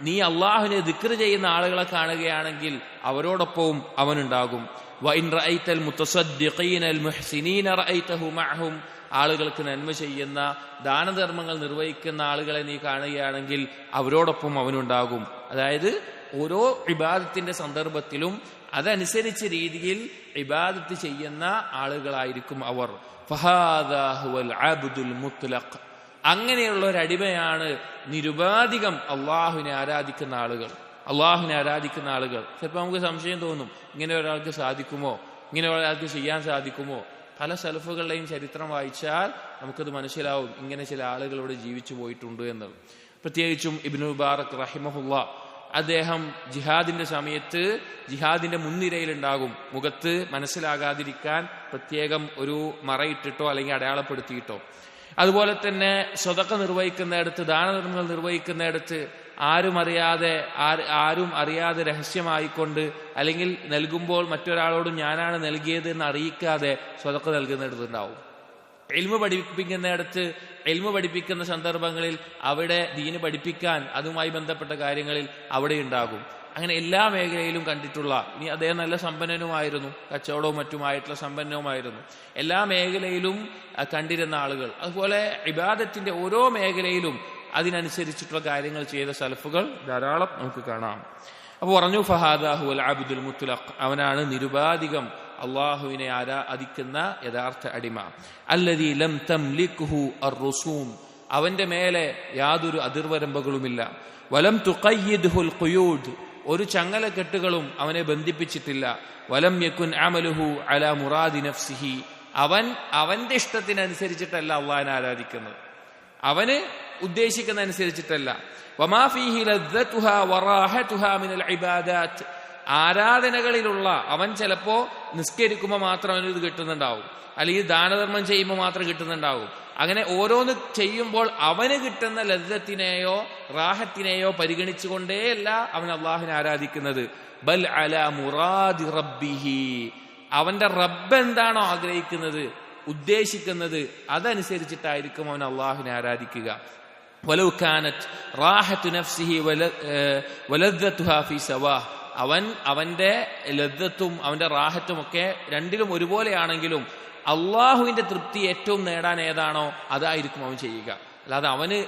നീ അള്ളാഹുവിനെ ദിക്ർ ചെയ്യുന്ന ആളുകളെ കാണുകയാണെങ്കിൽ അവരോടൊപ്പവും അവനുണ്ടാകും. വഇൻ റഅയ്തൽ മുതസദ്ദിഖീന അൽ മുഹ്സിനീന റഅയ്തഹു മഅഹും, ആളുകൾക്ക് നന്മ ചെയ്യുന്ന, ദാനധർമ്മങ്ങൾ നിർവഹിക്കുന്ന ആളുകളെ നീ കാണുകയാണെങ്കിൽ അവരോടൊപ്പം അവനുണ്ടാകും. അതായത് ഓരോ ഇബാദത്തിന്റെ സന്ദർഭത്തിലും അതനുസരിച്ച രീതിയിൽ ഇബാദത്ത് ചെയ്യുന്ന ആളുകളായിരിക്കും അവർ. ഫഹാദാ ഹുവൽ അബ്ദുൽ മുത്ലഖ്, അങ്ങനെയുള്ള ഒരു അടിമയാണ് നിരുപാധികം അള്ളാഹുവിനെ ആരാധിക്കുന്ന ആളുകൾ. ചിലപ്പോൾ നമുക്ക് സംശയം തോന്നും, ഇങ്ങനെ ഒരാൾക്ക് സാധിക്കുമോ, ഇങ്ങനെ ഒരാൾക്ക് ചെയ്യാൻ സാധിക്കുമോ? പല സലഫുകളുടെയും ചരിത്രം വായിച്ചാൽ നമുക്കത് മനസ്സിലാവും, ഇങ്ങനെ ചില ആളുകൾ ഇവിടെ ജീവിച്ചു പോയിട്ടുണ്ട് എന്നത്. പ്രത്യേകിച്ചും ഇബ്നു മുബാറക് റഹിമഹുല്ലാ, അദ്ദേഹം ജിഹാദിന്റെ സമയത്ത് ജിഹാദിന്റെ മുൻനിരയിലുണ്ടാകും, മുഖത്ത് മനസ്സിലാകാതിരിക്കാൻ പ്രത്യേകം ഒരു മറയിട്ടിട്ടോ അല്ലെങ്കിൽ അടയാളപ്പെടുത്തിയിട്ടോ. അതുപോലെ തന്നെ സ്വതക്ക നിർവഹിക്കുന്നിടത്ത്, ദാനധർമ്മങ്ങൾ നിർവഹിക്കുന്നിടത്ത് ആരും അറിയാതെ രഹസ്യമായിക്കൊണ്ട്, അല്ലെങ്കിൽ നൽകുമ്പോൾ മറ്റൊരാളോടും ഞാനാണ് നൽകിയത് എന്ന് അറിയിക്കാതെ സ്വതക്ക നൽകുന്നിടത്തുണ്ടാവും. ഇൽമു പഠിപ്പിക്കുന്നിടത്ത് ഇൽമു പഠിപ്പിക്കുന്ന സന്ദർഭങ്ങളിൽ അവിടെ ദീന് പഠിപ്പിക്കാൻ അതുമായി ബന്ധപ്പെട്ട കാര്യങ്ങളിൽ അവിടെ ഉണ്ടാകും. അങ്ങനെ എല്ലാ മേഖലയിലും കണ്ടിട്ടുള്ള, ഇനി അദ്ദേഹം നല്ല സമ്പന്നനുമായിരുന്നു, കച്ചവടവും മറ്റുമായിട്ടുള്ള സമ്പന്നവുമായിരുന്നു, എല്ലാ മേഖലയിലും കണ്ടിരുന്ന ആളുകൾ. അതുപോലെ ഇബാദത്തിന്റെ ഓരോ മേഖലയിലും അതിനനുസരിച്ചിട്ടുള്ള കാര്യങ്ങൾ ചെയ്ത സലഫുകൾ ധാരാളം നമുക്ക് കാണാം. അപ്പൊ പറഞ്ഞു ഫഹാദാഹു അൽ അബ്ദുൽ മുത്ലഖ്, അവനാണ് നിരുപാധികം അള്ളാഹുവിനെ ആരാധിക്കുന്ന യഥാർത്ഥ അടിമ. അല്ലദീ ലം തംലിക്ഹു അർറുസൂം, അവന്റെ മേലെ യാതൊരു അതിർവരമ്പുകളുമില്ല. വലം തുഖയ്യിദ്ഹുൽ ഖുയൂദ്, ഒരു ചങ്ങലക്കെട്ടുകളും അവനെ ബന്ധിപ്പിച്ചിട്ടില്ല. വലം യകുൻ അമലുഹു അലാ മുറാദി നഫ്സിഹി, അവന്റെ ഇഷ്ടത്തിനനുസരിച്ചിട്ടല്ല അള്ളാഹിനെ ആരാധിക്കുന്നത്, അവന് ഉദ്ദേശിക്കുന്ന അനുസരിച്ചിട്ടല്ല. വമാ ഫീഹി ലദ്ദതുഹാ വറാഹതുഹാ മിനൽ ഇബാദാത്ത്, ആരാധനകളിലുള്ള അവൻ ചിലപ്പോ നിസ്കരിക്കുമ്പോൾ മാത്രം അവന് ഇത് കിട്ടുന്നുണ്ടാവും, അല്ലെങ്കിൽ ദാനധർമ്മം ചെയ്യുമ്പോൾ മാത്രം കിട്ടുന്നുണ്ടാവും. അങ്ങനെ ഓരോന്ന് ചെയ്യുമ്പോൾ അവന് കിട്ടുന്ന ലദ്ദത്തിനെയോ റാഹത്തിനെയോ പരിഗണിച്ചുകൊണ്ടേയല്ല അവൻ അള്ളാഹുവിനെ ആരാധിക്കുന്നത്. ബൽ അലാ മുറാദി റബ്ബിഹി, അവന്റെ റബ്ബ് എന്താണോ ആഗ്രഹിക്കുന്നത്, ഉദ്ദേശിക്കുന്നത്, അതനുസരിച്ചിട്ടായിരിക്കും അവൻ അള്ളാഹുവിനെ ആരാധിക്കുക. വലൗ കാനത് റാഹത്തു നഫ്സിഹി വലദ്ദതുഹാ ഫീ സവാഹ്, അവന്റെ ലദ്ദത്തും അവന്റെ റാഹത്തും ഒക്കെ രണ്ടിലും ഒരുപോലെയാണെങ്കിലും അള്ളാഹുവിന്റെ തൃപ്തി ഏറ്റവും നേടാൻ ഏതാണോ അതായിരിക്കും അവൻ ചെയ്യുക. അല്ലാതെ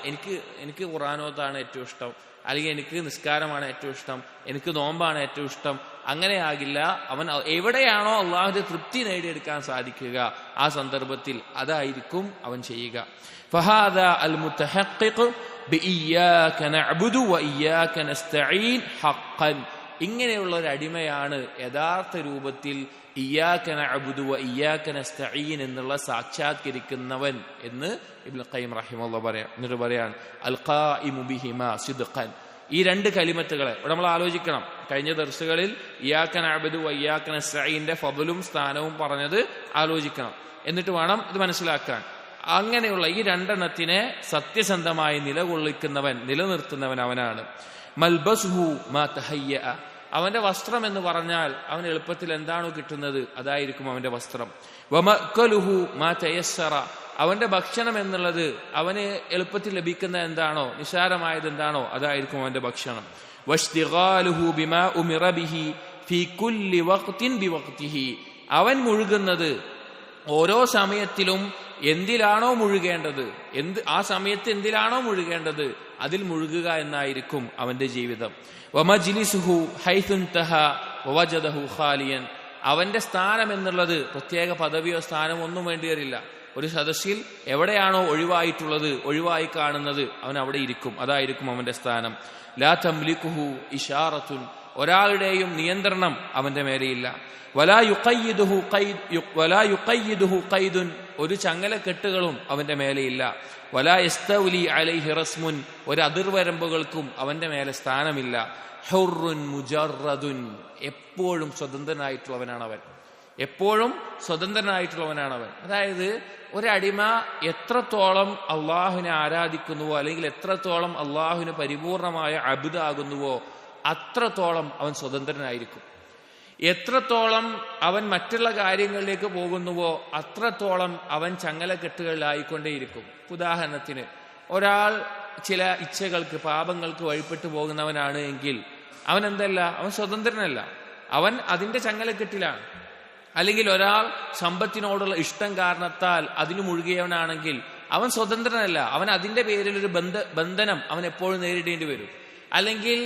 എനിക്ക് ഖുർആനോത്താണ് ഏറ്റവും ഇഷ്ടം, അല്ലെങ്കിൽ എനിക്ക് നിസ്കാരമാണ് ഏറ്റവും ഇഷ്ടം, എനിക്ക് നോമ്പാണ് ഏറ്റവും ഇഷ്ടം, അങ്ങനെയാകില്ല. അവൻ എവിടെയാണോ അള്ളാഹുവിന്റെ തൃപ്തി നേടിയെടുക്കാൻ സാധിക്കുക ആ സന്ദർഭത്തിൽ അതായിരിക്കും അവൻ ചെയ്യുക. ഫഹാദാ അൽ മുതഹഖിഖ് ബിഇയ്യാക നഅ്ബുദു വഇയ്യാക നസ്തഈൻ ഹഖ്ഖൻ, ഇങ്ങനെയുള്ള ഒരു അടിമയാണ് യഥാർത്ഥ രൂപത്തിൽ ഇയ്യാക നഅ്ബുദു വഇയ്യാക നസ്തഈൻ എന്നുള്ള സാക്ഷാത്കരിക്കുന്നവൻ എന്ന് ഇബ്നുൽ ഖയ്യിം റഹിമഹുല്ലാഹ് എന്നിട്ട് പറയാണ് അൽ ഖായിമു ബിഹിമാ സിദ്ഖൻ. ഈ രണ്ട് കലിമത്തുകളെ നമ്മൾ ആലോചിക്കണം. കഴിഞ്ഞ ദർസുകളിൽ ഇയ്യാക നഅ്ബുദു വഇയ്യാക നസ്തഈന്റെ ഫളലും സ്ഥാനവും പറഞ്ഞത് ആലോചിക്കണം, എന്നിട്ട് വേണം ഇത് മനസ്സിലാക്കാൻ. അങ്ങനെയുള്ള ഈ രണ്ടെണ്ണത്തിനെ സത്യസന്ധമായി നിലനിർത്തുന്നവൻ അവനാണ്. മൽബസുഹു മാ തഹയ്യ, അവന്റെ വസ്ത്രം എന്ന് പറഞ്ഞാൽ അവന് എളുപ്പത്തിൽ എന്താണോ കിട്ടുന്നത് അതായിരിക്കും അവന്റെ വസ്ത്രം. വമഅ്കലുഹു മാ തയസ്സറ, അവന്റെ ഭക്ഷണം എന്നുള്ളത് അവന് എളുപ്പത്തിൽ ലഭിക്കുന്ന എന്താണോ, നിസാരമായത് എന്താണോ അതായിരിക്കും അവന്റെ ഭക്ഷണം. വശ്തിഗാലുഹു ബിമാ ഉമിറ ബിഹി ഫീ കുല്ലി വഖ്തിൻ ബിവഖ്തിഹി, അവൻ മുഴുകുന്നത് ഓരോ സമയത്തിലും എന്തിലാണോ മുഴുകേണ്ടത്, ആ സമയത്ത് എന്തിലാണോ മുഴുകേണ്ടത് അതിൽ മുഴുകുക എന്നായിരിക്കും അവന്റെ ജീവിതം. വമജ്ലിസുഹു ഹൈസുൻതഹാ വവജദഹു ഖാലിയൻ, അവന്റെ സ്ഥാനം എന്നുള്ളത് പ്രത്യേക പദവിയോ സ്ഥാനമോ ഒന്നും വേണ്ടി വരില്ല. ഒരു സദസ്സിൽ എവിടെയാണോ ഒഴിവായിട്ടുള്ളത്, ഒഴിവായി കാണുന്നത്, അവൻ അവിടെ ഇരിക്കും, അതായിരിക്കും അവന്റെ സ്ഥാനം. ലാ തംലികുഹു ഇശാറത്തുൻ, ഒരാളുടെയും നിയന്ത്രണം അവന്റെ മേലെയില്ല. വലാ യുഖയ്യിദുഹു ഖൈദുൻ, ഒരു ചങ്ങലക്കെട്ടുകളും അവന്റെ മേലെയില്ല. വലാ യസ്തൗലി അലൈഹി റസ്മുൻ, ഒരു അതിർവരമ്പുകൾക്കും അവന്റെ മേലെ സ്ഥാനമില്ല. ഹുർറുൻ മുജറദുൻ, എപ്പോഴും സ്വതന്ത്രനായിട്ടുള്ളവനാണവൻ, എപ്പോഴും സ്വതന്ത്രനായിട്ടുള്ളവനാണവൻ. അതായത് ഒരടിമ എത്രത്തോളം അള്ളാഹുവിനെ ആരാധിക്കുന്നുവോ, അല്ലെങ്കിൽ എത്രത്തോളം അള്ളാഹുവിന് പരിപൂർണമായ അബ്ദാകുന്നുവോ അത്രത്തോളം അവൻ സ്വതന്ത്രനായിരിക്കും. എത്രത്തോളം അവൻ മറ്റുള്ള കാര്യങ്ങളിലേക്ക് പോകുന്നുവോ അത്രത്തോളം അവൻ ചങ്ങലക്കെട്ടുകളിലായിക്കൊണ്ടേയിരിക്കും. ഉദാഹരണത്തിന്, ഒരാൾ ചില ഇച്ഛകൾക്ക്, പാപങ്ങൾക്ക് വഴിപ്പെട്ടു പോകുന്നവനാണ് എങ്കിൽ അവൻ എന്തല്ല, അവൻ സ്വതന്ത്രനല്ല, അവൻ അതിന്റെ ചങ്ങലക്കെട്ടിലാണ്. അല്ലെങ്കിൽ ഒരാൾ സമ്പത്തിനോടുള്ള ഇഷ്ടം കാരണത്താൽ അതിന് മുഴുകിയവനാണെങ്കിൽ അവൻ സ്വതന്ത്രനല്ല, അവൻ അതിന്റെ പേരിൽ ഒരു ബന്ധനം അവൻ എപ്പോഴും നേരിടേണ്ടി വരും. അല്ലെങ്കിൽ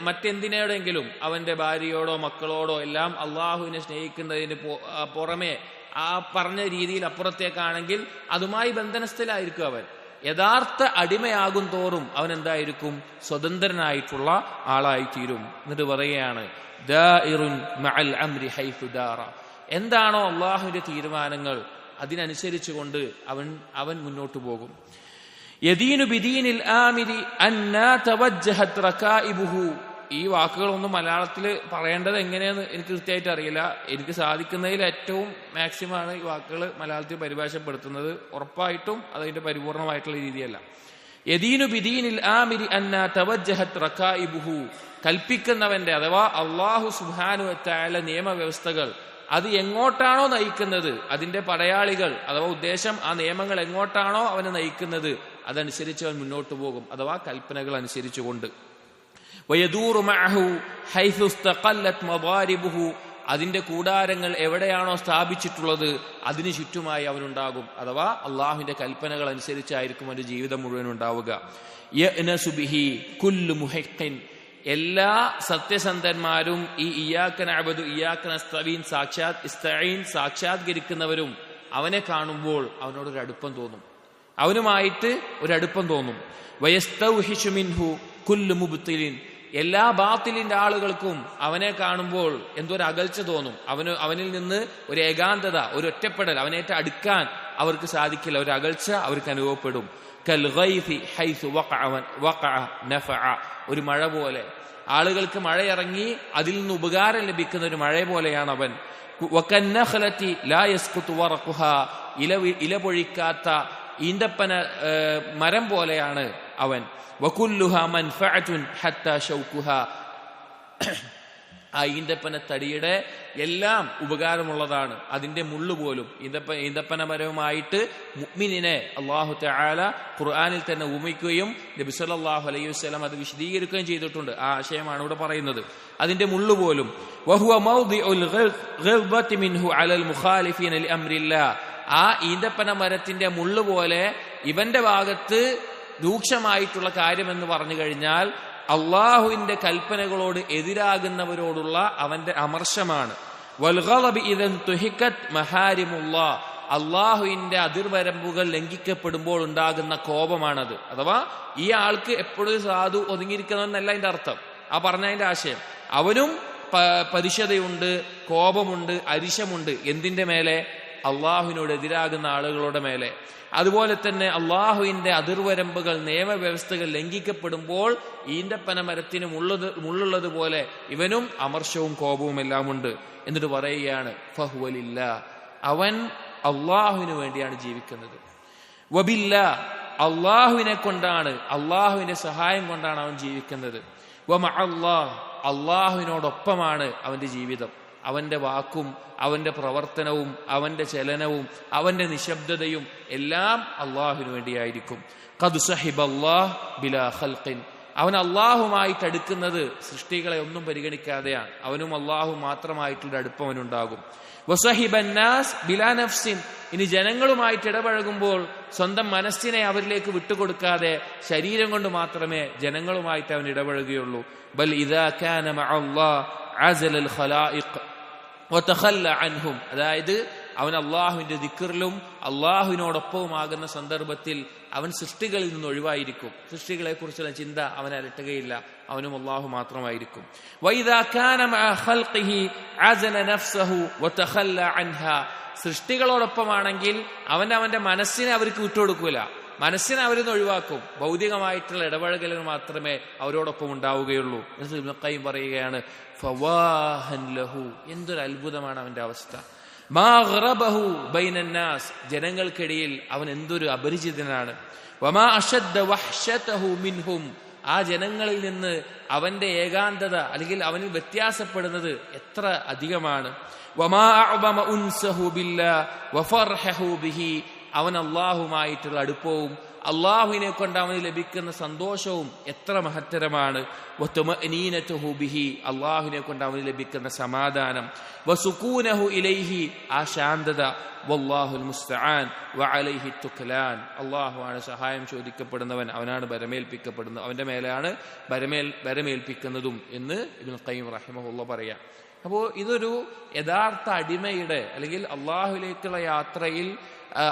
മറ്റെന്തിനോടെങ്കിലും അവന്റെ ഭാര്യയോടോ മക്കളോടോ എല്ലാം അള്ളാഹുവിനെ സ്നേഹിക്കുന്നതിന് പുറമെ ആ പറഞ്ഞ രീതിയിൽ അപ്പുറത്തേക്കാണെങ്കിൽ അതുമായി ബന്ധനസ്ഥയിലായിരിക്കും അവൻ. യഥാർത്ഥ അടിമയാകും തോറും അവൻ എന്തായിരിക്കും, സ്വതന്ത്രനായിട്ടുള്ള ആളായിത്തീരും. എന്നിട്ട് പറയുകയാണ് ദാഇറുൻ മഅൽ അംരി ഹൈസു ദാറ, എന്താണോ അള്ളാഹുവിന്റെ തീരുമാനങ്ങൾ അതിനനുസരിച്ചുകൊണ്ട് അവൻ മുന്നോട്ട് പോകും. യദീനു ബിദീനിൽ ആമിരി അന്നാ തവജ്ജഹത് റകാഇബുഹു, ഈ വാക്കുകളൊന്നും മലയാളത്തിൽ പറയേണ്ടത് എങ്ങനെയാന്ന് എനിക്ക് കൃത്യമായിട്ട് അറിയില്ല. എനിക്ക് സാധിക്കുന്നതിൽ ഏറ്റവും മാക്സിമമാണ് ഈ വാക്കുകൾ മലയാളത്തിൽ പരിഭാഷപ്പെടുത്തുന്നത്. ഉറപ്പായിട്ടും അതതിന്റെ പരിപൂർണമായിട്ടുള്ള രീതിയല്ല. യദീനു ബിദീനിൽ ആമിരി അന്നാ തവജ്ജഹത് റകാഇബുഹു, കൽപ്പിക്കുന്നവന്റെ അഥവാ അല്ലാഹു സുബ്ഹാനഹു വ തആല നിയമവ്യവസ്ഥകൾ അത് എങ്ങോട്ടാണോ നയിക്കുന്നത്, അതിന്റെ പടയാളികൾ അഥവാ ഉദ്ദേശം, ആ നിയമങ്ങൾ എങ്ങോട്ടാണോ അവനെ നയിക്കുന്നത് അതനുസരിച്ച് അവൻ മുന്നോട്ട് പോകും, അഥവാ കൽപ്പനകൾ അനുസരിച്ചുകൊണ്ട്. വയദൂറു മഅഹു ഹൈസു ഇസ്തഖല്ലത് മദാരിബുഹു, അതിന്റെ കൂടാരങ്ങൾ എവിടെയാണോ സ്ഥാപിച്ചിട്ടുള്ളത് അതിന് ചുറ്റുമായി അവനുണ്ടാകും, അഥവാ അള്ളാഹുവിന്റെ കൽപ്പനകൾ അനുസരിച്ചായിരിക്കും അവന്റെ ജീവിതം മുഴുവൻ ഉണ്ടാവുക. യഅ്നസു ബിഹി കുല്ലു മുഹിഖ്ഖിൻ, എല്ലാ സത്യസന്ധന്മാരും ഈ ഇയ്യാക നഅ്ബുദു ഇയ്യാക നസ്തഈൻ സാക്ഷാത്കരിക്കുന്നവരും അവനെ കാണുമ്പോൾ അവനോടൊരു അടുപ്പം തോന്നും, അവനുമായിട്ട് ഒരടുപ്പം തോന്നും. വയസ്തൗഹിഷു മിൻഹു കുല്ലു മുബ്തിലിൻ, എല്ലാ ബാത്തിലിന്റെ ആളുകൾക്കും അവനെ കാണുമ്പോൾ എന്തൊരു അകൽച്ച തോന്നും, അവനിൽ നിന്ന് ഒരു ഏകാന്തത, ഒരു ഒറ്റപ്പെടൽ, അവനേറ്റ് അടുക്കാൻ അവർക്ക് സാധിക്കില്ല, ഒരു അകൽച്ച അവർക്ക് അനുഭവപ്പെടും. കൽ ഗൈഥി ഹൈസു വഖഅ നഫഅ, ഒരു മഴ പോലെ, ആളുകൾക്ക് മഴയിറങ്ങി അതിൽ നിന്ന് ഉപകാരം ലഭിക്കുന്ന ഒരു മഴ പോലെയാണ് അവൻ. വകന്നഖലതി ലാ യസ്ഖുതു വറഖുഹാ, ഇല പൊഴിക്കാത്ത ഈന്തപ്പന മരം പോലെയാണ് അവൻ. വകുല്ലുഹാ മൻഫഅതുൻ ഹത്താ ശൗകുഹാ, ആ ഈന്തപ്പന തടിയുടെ എല്ലാം ഉപകാരമുള്ളതാണ്, അതിന്റെ മുള്ളു പോലും. ഈന്തപ്പന മരവുമായിട്ട് മുഅ്മിനിനെ അല്ലാഹു തആല ഖുർആനിൽ തന്നെ ഉപമിക്കുകയും നബി സല്ലല്ലാഹു അലൈഹി വസല്ലം അത് വിശദീകരിക്കുകയും ചെയ്തിട്ടുണ്ട്. ആ ആശയമാണ് ഇവിടെ പറയുന്നത്, അതിന്റെ മുള്ളു പോലും. വഹുവ മൗദിഉൽ ഗിൽബത്തി മിൻഹു അലൽ മുഖാലിഫീന ലിഅംരില്ലാഹ്, ആ ഈന്തപ്പന മരത്തിന്റെ മുള്ളു പോലെ ഇവന്റെ ഭാഗത്ത് രൂക്ഷമായിട്ടുള്ള കാര്യമെന്ന് പറഞ്ഞു കഴിഞ്ഞാൽ അള്ളാഹുവിന്റെ കൽപ്പനകളോട് എതിരാകുന്നവരോടുള്ള അവന്റെ അമർഷമാണ്. വൽഗളബി ഇദൻ തുഹിക്കത് മഹാരിമുല്ലാഹ്, അള്ളാഹുവിന്റെ അതിർവരമ്പുകൾ ലംഘിക്കപ്പെടുമ്പോൾ ഉണ്ടാകുന്ന കോപമാണത്. അഥവാ ഈ ആൾക്ക് എപ്പോഴും സാധു ഒതുങ്ങിയിരിക്കുന്നതെന്നല്ല അതിന്റെ അർത്ഥം, ആ പറഞ്ഞതിന്റെ ആശയം. അവനും പരിശുദ്ധതയുണ്ട്, കോപമുണ്ട്, അരിശമുണ്ട്. എന്തിന്റെ മേലെ? അള്ളാഹുവിനോട് എതിരാകുന്ന ആളുകളുടെ മേലെ. അതുപോലെ തന്നെ അള്ളാഹുവിന്റെ അതിർവരമ്പുകൾ, നിയമവ്യവസ്ഥകൾ ലംഘിക്കപ്പെടുമ്പോൾ ഈന്തപ്പന മരത്തിന് മുള്ളുള്ളത് പോലെ ഇവനും അമർഷവും കോപവും എല്ലാം ഉണ്ട്. എന്നിട്ട് പറയുകയാണ് ഫഹുവലില്ലാ, അവൻ അള്ളാഹുവിന് വേണ്ടിയാണ് ജീവിക്കുന്നത്. വബില്ലാ, അള്ളാഹുവിനെ കൊണ്ടാണ്, അള്ളാഹുവിന്റെ സഹായം കൊണ്ടാണ് അവൻ ജീവിക്കുന്നത്. വമഅല്ലാഹ്, അള്ളാഹുവിനോടൊപ്പമാണ് അവന്റെ ജീവിതം. അവന്റെ വാക്കും അവന്റെ പ്രവർത്തനവും അവന്റെ ചലനവും അവന്റെ നിശബ്ദതയും എല്ലാം അള്ളാഹുവിന് വേണ്ടിയായിരിക്കും. ഖദ് സഹിബല്ലാഹ് ബിലാ ഖൽഖിൻ, അവൻ അള്ളാഹുമായിട്ട് അടുക്കുന്നത് സൃഷ്ടികളെ ഒന്നും പരിഗണിക്കാതെയാണ്. അവനും അള്ളാഹു മാത്രമായിട്ടുള്ള അടുപ്പം അവനുണ്ടാകും. വസഹിബന്നാസ് ബിലാ നഫ്സിൻ, ഇനി ജനങ്ങളുമായിട്ട് ഇടപഴകുമ്പോൾ സ്വന്തം മനസ്സിനെ അവരിലേക്ക് വിട്ടുകൊടുക്കാതെ ശരീരം കൊണ്ട് മാത്രമേ ജനങ്ങളുമായിട്ട് അവൻ ഇടപഴകുകയുള്ളൂ. ബൽ ഇദാ കാന മഅല്ലാഹ് അസലൽ ഖലായിഖ് വതഖല്ല അൻഹും, അതായത് അവൻ അള്ളാഹുവിന്റെ ദിക്റിലും അള്ളാഹുവിനോടൊപ്പവുമാകുന്ന സന്ദർഭത്തിൽ അവൻ സൃഷ്ടികളിൽ നിന്ന് ഒഴിവായിരിക്കും. സൃഷ്ടികളെ കുറിച്ചുള്ള ചിന്ത അവനെ അലട്ടുകയില്ല, അവനും അള്ളാഹു മാത്രമായിരിക്കും. വഇദാ കാന മഅ ഖൽഖിഹി അസല നഫ്സഹു വതഖല്ല അൻഹാ, സൃഷ്ടികളോടൊപ്പമാണെങ്കിൽ അവൻ അവന്റെ മനസ്സിനെ അവർക്ക് വിട്ടുകൊടുക്കൂല, മനസ്സിനെ അവരിന്ന് ഒഴിവാക്കും. ഭൗതികമായിട്ടുള്ള ഇടപഴകലിന് മാത്രമേ അവരോടൊപ്പം ഉണ്ടാവുകയുള്ളൂ. ഇബ്നു ഖയ്യിം പറയുകയാണ് ഫവാഹൻ ലഹു, എന്തൊരു അത്ഭുതമാണ് അവന്റെ അവസ്ഥ. മാ ഗറബഹു ബൈനന്നാസ്, ജനങ്ങൾക്കിടയിൽ അവൻ എന്തൊരു അപരിചിതനാണ്. വമാ അശദ്ദ വഹ്ശതഹു മിൻഹും, ആ ജനങ്ങളിൽ നിന്ന് അവന്റെ ഏകാന്തത അല്ലെങ്കിൽ അവനിൽ വ്യത്യാസപ്പെടുന്നത് എത്ര അധികമാണ്. വമാ അഅ്ബമ ഉൻസഹു ബില്ലാഹ് വഫർഹഹു ബിഹി, അവൻ അള്ളാഹുമായിട്ടുള്ള അടുപ്പവും അള്ളാഹുവിനെ കൊണ്ട് അവന് ലഭിക്കുന്ന സന്തോഷവും എത്ര മഹത്തരമാണ്. വതുമഅനീനതുഹു ബിഹി, അള്ളാഹുവിനെ കൊണ്ട് അവന് ലഭിക്കുന്ന സമാധാനം. വസുകൂനഹു ഇലൈഹി, ആ ശാന്തത. വല്ലാഹുൽ മുസ്തആൻ വഅലൈഹി തുക്ലാൻ, അള്ളാഹുവാണ് സഹായം ചോദിക്കപ്പെടുന്നവൻ, അവനാണ് ബരമേൽപ്പിക്കപ്പെടുന്നത്, അവന്റെ മേലെയാണ് ബരമേൽപ്പിക്കുന്നതും എന്ന് ഇബ്നു ഖയ്യിം റഹിമഹുല്ലാഹ് പറയാം. അപ്പോൾ ഇതൊരു യഥാർത്ഥ അടിമയുടെ അല്ലെങ്കിൽ അള്ളാഹുവിലേക്കുള്ള യാത്രയിൽ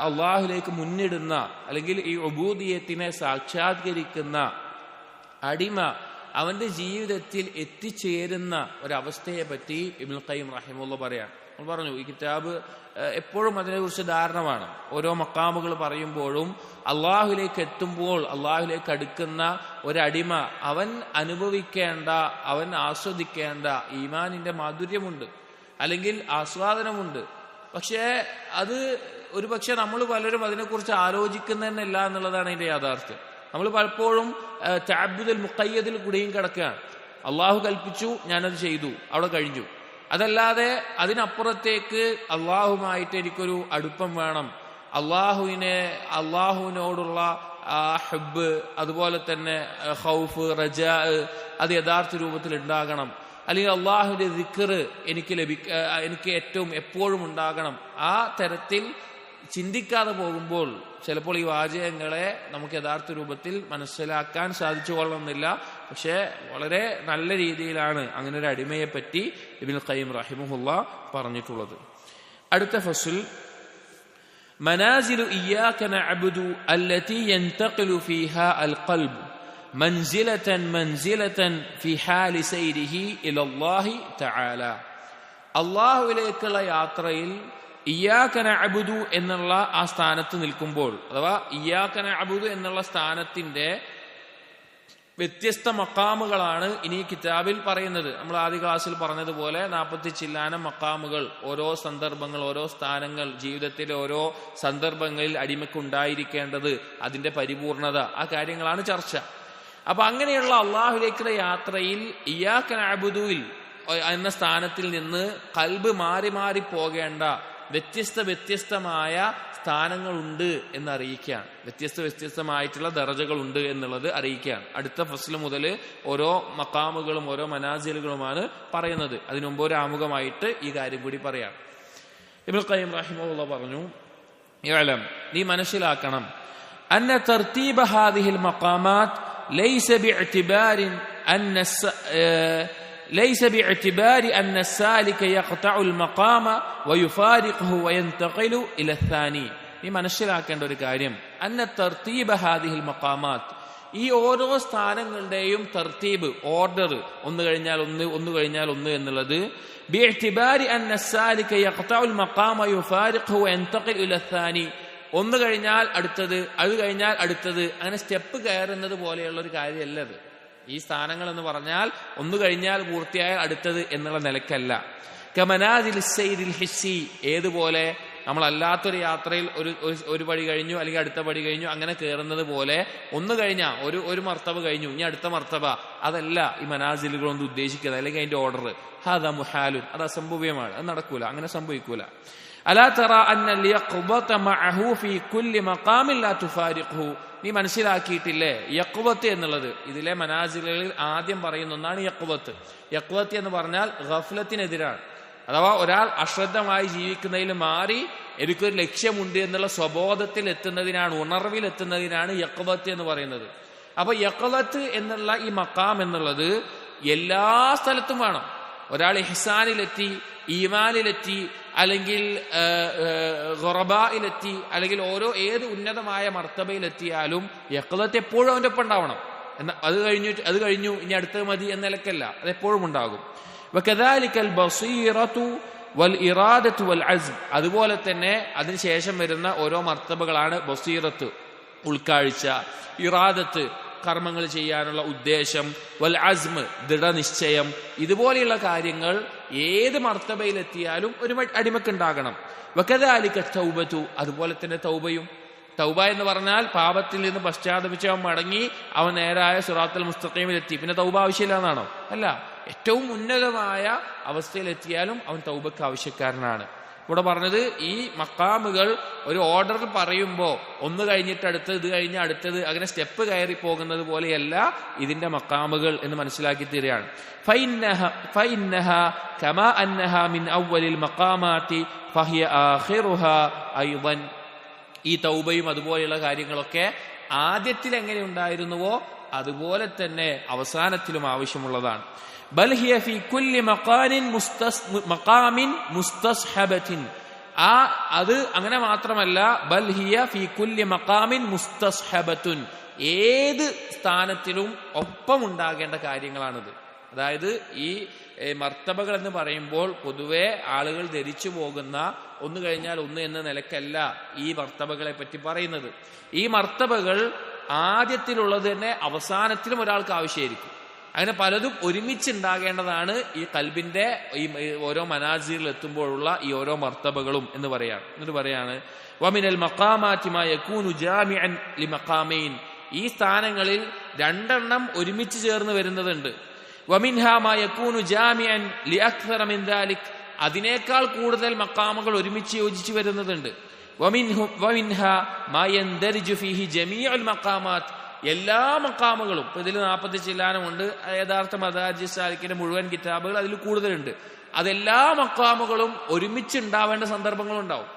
അള്ളാഹുലേക്ക് മുന്നിടുന്ന അല്ലെങ്കിൽ ഈ ഉബൂദിയത്തിനെ സാക്ഷാത്കരിക്കുന്ന അടിമ അവന്റെ ജീവിതത്തിൽ എത്തിച്ചേരുന്ന ഒരവസ്ഥയെ പറ്റി ഇബ്നുൽ ഖയ്യിം റഹിമഹുല്ലാഹ് പറയാം. നമ്മൾ പറഞ്ഞു ഈ കിതാബ് എപ്പോഴും അതിനെക്കുറിച്ച് ധാരണമാണ്. ഓരോ മക്കാമുകൾ പറയുമ്പോഴും അള്ളാഹുലേക്ക് എത്തുമ്പോൾ അള്ളാഹുലേക്ക് അടുക്കുന്ന ഒരടിമ അവൻ അനുഭവിക്കേണ്ട, അവൻ ആസ്വദിക്കേണ്ട ഈമാനിന്റെ മാധുര്യമുണ്ട് അല്ലെങ്കിൽ ആസ്വാദനമുണ്ട്. പക്ഷേ അത് ഒരുപക്ഷെ നമ്മൾ പലരും അതിനെക്കുറിച്ച് ആലോചിക്കുന്നതന്നെയല്ല എന്നുള്ളതാണ് അതിന്റെ യാഥാർത്ഥ്യം. നമ്മൾ പലപ്പോഴും തഅബ്ബുദുൽ മുഖയ്യദിൽ കൂടെയും കിടക്കുകയാണ്. അള്ളാഹു കൽപ്പിച്ചു, ഞാനത് ചെയ്തു, അവിടെ കഴിഞ്ഞു. അതല്ലാതെ അതിനപ്പുറത്തേക്ക് അള്ളാഹുമായിട്ട് എനിക്കൊരു അടുപ്പം വേണം, അള്ളാഹുവിനോടുള്ള ഹബ്ബ്, അതുപോലെ തന്നെ ഖൗഫ്, റജാ അത് യഥാർത്ഥ രൂപത്തിൽ ഉണ്ടാകണം, അല്ലെങ്കിൽ അള്ളാഹുവിന്റെ ദിക്ർ എനിക്ക് ഏറ്റവും എപ്പോഴും ഉണ്ടാകണം. ആ തരത്തിൽ ചിന്തിക്കാതെ പോകുമ്പോൾ ചിലപ്പോൾ ഈ വാചകങ്ങളെ നമുക്ക് യഥാർത്ഥ രൂപത്തിൽ മനസ്സിലാക്കാൻ സാധിച്ചു കൊള്ളണമെന്നില്ല. പക്ഷെ വളരെ നല്ല രീതിയിലാണ് അങ്ങനെ ഒരു അടിമയെ പറ്റി ഇബ്നുൽ ഖയ്യിം റഹിമഹുല്ലാഹ് പറഞ്ഞിട്ടുള്ളത്. അടുത്ത ഫസ്ൽ, മനാസിലു ഇയ്യാക നഅബ്ദു അല്ലതി യൻതഖിലു ഫീഹാ അൽ ഖൽബ് മൻസിലതൻ ഫി ഹാലി സൈരിഹി ഇലല്ലാഹി തആല. അല്ലാഹുവിലേക്കുള്ള യാത്രയിൽ ഇയ്യാക നഅബ്ദു എന്നുള്ള ആ സ്ഥാനത്ത് നിൽക്കുമ്പോൾ, അഥവാ ഇയ്യാക നഅബ്ദു എന്നുള്ള സ്ഥാനത്തിന്റെ വ്യത്യസ്ത മക്കാമുകളാണ് ഇനി കിതാബിൽ പറയുന്നത്. നമ്മൾ ആദ്യ ക്ലാസ്സിൽ പറഞ്ഞതുപോലെ 40 ചില്ലാനം മക്കാമുകൾ, ഓരോ സന്ദർഭങ്ങൾ, ഓരോ സ്ഥാനങ്ങൾ, ജീവിതത്തിലെ ഓരോ സന്ദർഭങ്ങളിൽ അടിമക്കുണ്ടായിരിക്കേണ്ടത്, അതിന്റെ പരിപൂർണത, ആ കാര്യങ്ങളാണ് ചർച്ച. അപ്പൊ അങ്ങനെയുള്ള അള്ളാഹുലേക്കുള്ള യാത്രയിൽ ഇയ്യാക നഅബ്ദുവിൽ എന്ന സ്ഥാനത്തിൽ നിന്ന് കൽബ് മാറി മാറി പോകേണ്ട വ്യത്യസ്തമായ സ്ഥാനങ്ങളുണ്ട് എന്ന് അറിയിക്കുകയാണ്, വ്യത്യസ്തമായിട്ടുള്ള ദറജകളുണ്ട് എന്നുള്ളത് അറിയിക്കുകയാണ്. അടുത്ത ഫസ്ൽ മുതൽ ഓരോ മക്കാമുകളും ഓരോ മനാസിലുകളുമാണ് പറയുന്നത്. അതിനുമുമ്പ് ഒരു ആമുഖമായിട്ട് ഈ കാര്യം കൂടി പറയാം. ഇബ്നുൽ ഖയ്യിം റഹിമഹുല്ലാഹ് പറഞ്ഞു, ഇഅലം, നീ മനസ്സിലാക്കണം, അന്ന തർതീബ ഹാദിഹിൽ മഖാമാത്ത് ലൈസ باعتبار أن السالك يقطع المقام ويفارقه وينتقل إلى الثاني. ഈ മനസ്സിലാക്കേണ്ട ഒരു കാര്യം, അന്ന തർതീബ ഹാദിഹിൽ മഖാമാത്ത്, ഈ ഓരോ സ്ഥാനങ്ങളുടെയും തർതീബ്, ഓർഡർ, ഒന്ന് കഴിഞ്ഞാൽ ഒന്ന് എന്നുള്ളത് ബിഇഅ്തിബാരി അന്ന السالك يقطع المقام ويفارقه وينتقل إلى الثاني, ഒന്ന് കഴിഞ്ഞാൽ അടുത്തത്, അത് കഴിഞ്ഞാൽ അടുത്തത്, അങ്ങനെ സ്റ്റെപ്പ് കയറുന്നത് പോലെയുള്ള ഒരു കാര്യമല്ല അത്. ഈ സ്ഥാനങ്ങൾ എന്ന് പറഞ്ഞാൽ ഒന്ന് കഴിഞ്ഞാൽ പൂർത്തിയായാൽ അടുത്തത് എന്നുള്ള നിലക്കല്ല. കമനാസിൽ സൈരിൽ ഹിസ്സി, ഏതുപോലെ നമ്മളല്ലാത്തൊരു യാത്രയിൽ ഒരു പടി കഴിഞ്ഞു അല്ലെങ്കിൽ അടുത്ത പടി കഴിഞ്ഞു അങ്ങനെ കയറുന്നത് പോലെ ഒന്ന് കഴിഞ്ഞാൽ ഒരു മർത്തബ കഴിഞ്ഞു, ഇനി അടുത്ത മർത്തബ, അതല്ല ഈ മനാസിലുകളൊന്നും ഉദ്ദേശിക്കുന്നത്, അല്ലെങ്കിൽ അതിന്റെ ഓർഡർ. ഹാദാ മുഹാലുൻ, അത് അസംഭവ്യമാണ്, അത് നടക്കൂല, അങ്ങനെ സംഭവിക്കൂല. അലാ തറ അന്ന ലിയഖ്ബത മഅഹു ഫീ കുല്ലി മഖാമിൻ ലാ തുഫാരിഖുഹു, നീ മനസ്സിലാക്കിയിട്ടില്ലേ യഖ്വത്ത് എന്നുള്ളത്? ഇതിലെ മനാസിലുകളിൽ ആദ്യം പറയുന്ന ഒന്നാണ് യഖ്വത്ത്. യഖ്വത്ത് എന്ന് പറഞ്ഞാൽ ഗഫ്ലത്തിനെതിരാണ്, അഥവാ ഒരാൾ അശ്രദ്ധമായി ജീവിക്കുന്നതിൽ മാറി എനിക്കൊരു ലക്ഷ്യമുണ്ട് എന്നുള്ള സ്വബോധത്തിൽ എത്തുന്നതിനാണ്, ഉണർവിൽ എത്തുന്നതിനാണ് യഖ്വത്ത് എന്ന് പറയുന്നത്. അപ്പൊ യഖ്വത്ത് എന്നുള്ള ഈ മഖാം എന്നുള്ളത് എല്ലാ സ്ഥലത്തും വേണം. ഒരാൾ ഇഹ്സാനിലെത്തി, ഈമാനിലെത്തി, അല്ലെങ്കിൽ ഖുറബായിലെത്തി, അല്ലെങ്കിൽ ഏത് ഉന്നതമായ മർത്തബയിലെത്തിയാലും യഖ്വത്ത് എപ്പോഴും അവന്റെ ഒപ്പം ഉണ്ടാവണം. അത് കഴിഞ്ഞു ഇനി അടുത്തത് മതി എന്ന നിലക്കല്ല, അത് എപ്പോഴും ഉണ്ടാകും. വകദാലികൽ ബസീറതു വൽ ഇറാദതു വൽ അസ്ം, അതുപോലെ തന്നെ അതിനുശേഷം വരുന്ന ഓരോ മർത്തബകളാണ് ബസീറത്ത്, ഉൾക്കാഴ്ച, ഇറാദത്ത്, കർമ്മങ്ങൾ ചെയ്യാനുള്ള ഉദ്ദേശം, വൽ അസ്മ്, ദൃഢനിശ്ചയം. ഇതുപോലെയുള്ള കാര്യങ്ങൾ ഏത് മർത്തബയിലെത്തിയാലും ഒരു അടിമക്കുണ്ടാകണം. വകദാലിക തൗബതു, അതുപോലെ തന്നെ തൗബയും. തൗബ എന്ന് പറഞ്ഞാൽ പാപത്തിൽ നിന്ന് പശ്ചാത്തപിച്ച് അവൻ മടങ്ങി അവൻ നേരായ സിറാത്തുൽ മുസ്തഖീമിലെത്തി. പിന്നെ തൗബ ആവശ്യമില്ല എന്നാണോ? അല്ല, ഏറ്റവും ഉന്നതമായ അവസ്ഥയിലെത്തിയാലും അവൻ തൗബക്ക് ആവശ്യക്കാരനാണ്. ഇവിടെ പറഞ്ഞത് ഈ മക്കാമുകൾ ഒരു ഓർഡറിൽ പറയുമ്പോൾ ഒന്ന് കഴിഞ്ഞിട്ട് അടുത്തത്, ഇത് കഴിഞ്ഞ അടുത്തത്, അങ്ങനെ സ്റ്റെപ്പ് കയറി പോകുന്നത് പോലെയല്ല ഇതിന്റെ മക്കാമുകൾ എന്ന് മനസ്സിലാക്കി തീരുകയാണ്. കമാ അന്നഹാ മിൻ അവ്വലിൽ മഖാമാതി ഫഹിയ ആഖിറുഹാ അയ്ളൻ, ഈ തൗബയും അതുപോലെയുള്ള കാര്യങ്ങളൊക്കെ ആദ്യത്തിൽ എങ്ങനെ ഉണ്ടായിരുന്നുവോ അതുപോലെ തന്നെ അവസാനത്തിലും ആവശ്യമുള്ളതാണ്. ബൽ ഹിയ ഫീ കുല്ലി മഖാമിൻ മുസ്തസ്ഹബത്തിൻ, അത് അങ്ങനെ മാത്രമല്ല, ബൽ ഹിയ ഫീ കുല്ലി മഖാമിൻ മുസ്തസ്ഹബത്തുൻ, ഏത് സ്ഥാനത്തിലും ഒപ്പം ഉണ്ടാകേണ്ട കാര്യങ്ങളാണിത്. അതായത് ഈ മർത്തബകൾ എന്ന് പറയുമ്പോൾ പൊതുവെ ആളുകൾ ധരിച്ചു പോകുന്ന ഒന്ന് കഴിഞ്ഞാൽ ഒന്ന് എന്ന നിലക്കല്ല ഈ മർത്തബകളെ പറ്റി പറയുന്നത്. ഈ മർത്തബകൾ ആദ്യത്തിലുള്ളത് തന്നെ അവസാനത്തിലും ഒരാൾക്ക് ആവശ്യമായിരിക്കും. അങ്ങനെ പലതും ഒരുമിച്ചുണ്ടാകേണ്ടതാണ് ഈ കൽബിന്റെ ഈ ഓരോ മനാസിലിൽ എത്തുമ്പോഴുള്ള ഈ ഓരോ മർത്തബകളും എന്ന് പറയാണ്. എന്നിട്ട് പറയാണ്, വമിനൽ മഖാമാതി മാ യകൂനു ജാമിഅൻ ലിമഖാമൈൻ, ഈ സ്ഥാനങ്ങളിൽ രണ്ടെണ്ണം ഒരുമിച്ച് ചേർന്ന് വരുന്നതുണ്ട്. വമിൻഹാ മാ യകൂനു ജാമിഅൻ ലിഅക്സറ മിൻ ദാലിക്, അതിനേക്കാൾ കൂടുതൽ മഖാമുകൾ ഒരുമിച്ച് യോജിച്ചു വരുന്നതുണ്ട്. വമിൻഹാ മാ യൻദരിജു ഫീഹി ജമീഉൽ മഖാമാത്ത്, എല്ലാ മഖാമുകളും. ഇപ്പൊ ഇതിൽ 40 ചില്ലാനമുണ്ട്. യഥാർത്ഥ മദാരിജ് സാലിക്കിന്റെ മുഴുവൻ കിതാബുകൾ അതിൽ കൂടുതലുണ്ട്. അതെല്ലാ മഖാമുകളും ഒരുമിച്ച് ഉണ്ടാവേണ്ട സന്ദർഭങ്ങളുണ്ടാവും.